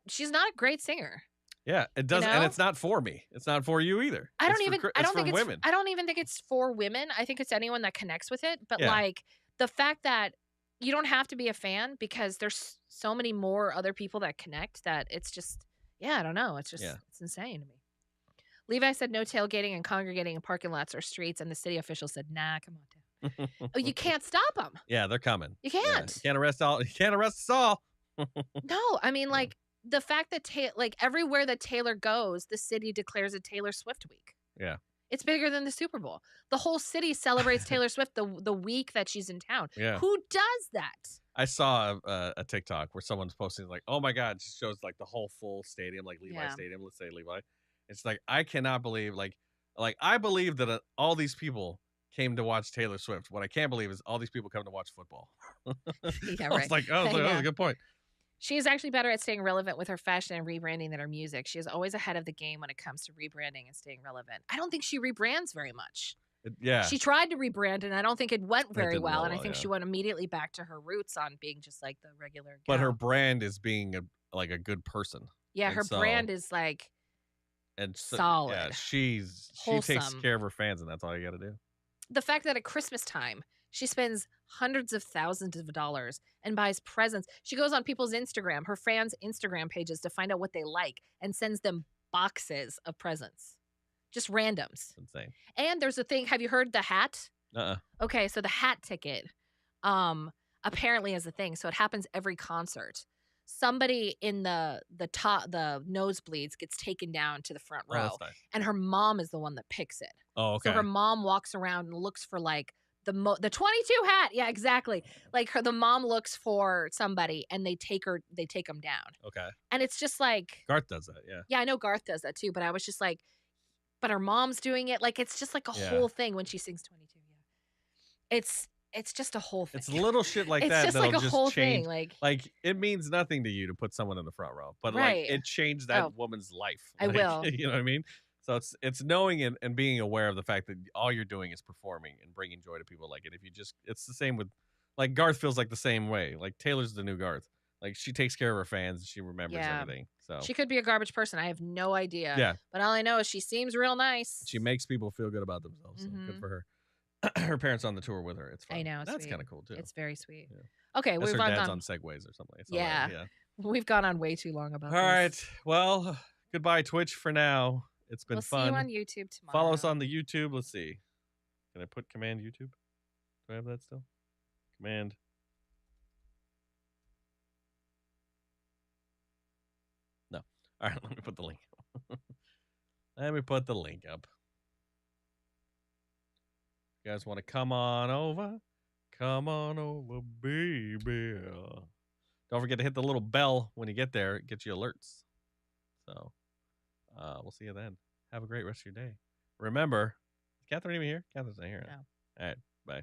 she's not a great singer. Yeah. It does. And know? it's not for me. It's not for you either. I don't It's for even cr- I it's don't for think women. I don't even think it's for women. I think it's anyone that connects with it. But Yeah. like the fact that you don't have to be a fan because there's so many more other people that connect that it's just I don't know. It's just it's insane to me. Levi said no tailgating and congregating in parking lots or streets, and the city official said, nah, come on down. Oh, you can't stop them. Yeah, they're coming. You Yeah, can't. You can't arrest all. You can't arrest us all. No, I mean, like the fact that like everywhere that Taylor goes, the city declares a Taylor Swift week. Yeah. It's bigger than the Super Bowl. The whole city celebrates Taylor Swift the week that she's in town. Yeah. Who does that? I saw a TikTok where someone's posting like, "Oh my God!" She shows like the whole full stadium, like Levi Yeah. Stadium. Let's say Levi. It's like I cannot believe like I believe that all these people came to watch Taylor Swift. What I can't believe is all these people come to watch football. Yeah, I was right. like, oh, that was Yeah. a good point. She is actually better at staying relevant with her fashion and rebranding than her music. She is always ahead of the game when it comes to rebranding and staying relevant. I don't think she rebrands very much. Yeah. She tried to rebrand and I don't think it went very didn't well. go And I well, think yeah. she went immediately back to her roots on being just like the regular But her gal. brand is being a good person. Yeah, and her so- brand is like And so, solid. Yeah, she takes Wholesome. care of her fans, and that's all you got to do. the fact that at Christmas time she spends hundreds of thousands of dollars and buys presents. She goes on people's Instagram, her fans' Instagram pages to find out what they like and sends them boxes of presents. Just randoms. It's insane. And there's a thing, have you heard the hat? Okay, so the hat ticket apparently is a thing. So it happens every concert. Somebody in the nosebleeds gets taken down to the front Oh, row, that's nice. and her mom is the one that picks it. Oh, okay. So her mom walks around and looks for like the 22 hat. Yeah, exactly. Like the mom looks for somebody and they take them down. Okay. And it's just like, Garth does that, yeah. yeah, I know Garth does that too, but I was just like, but her mom's doing it. Like, it's just like a Yeah. whole thing when she sings 22. Yeah. It's just a whole thing. It's little shit like It's that just that'll like a just whole change. thing. Like it means nothing to you to put someone in the front row, but Right. like it changed that Oh. woman's life. I Like, will. You know what I mean? So it's knowing and being aware of the fact that all you're doing is performing and bringing joy to people. Like, and if you just, it's the same with, like Garth feels like the same way. Like Taylor's the new Garth. Like she takes care of her fans and she remembers Yeah. everything. So She could be a garbage person. I have no idea. Yeah. But all I know is she seems real nice. she makes people feel good about themselves. So good Mhm. for her. Her parents on the tour with her. It's fun. I know, it's That's sweet. kind of cool too. It's very sweet. Yeah. Okay, That's we've her gone dad's on. on Segways or something. It's Yeah. all right, yeah. We've gone on way too long about All right. this. Well, goodbye Twitch for now. It's been We'll fun. see you on YouTube tomorrow. Follow us on the YouTube. Let's see. Can I put command YouTube? Do I have that still? Command. All right, let me put the link up. Let me put the link up. You guys want to come on over? Come on over, baby. Don't forget to hit the little bell when you get there. It gets you alerts. So we'll see you then. Have a great rest of your day. Remember, is Catherine even here? Catherine's not here. No. All right, bye.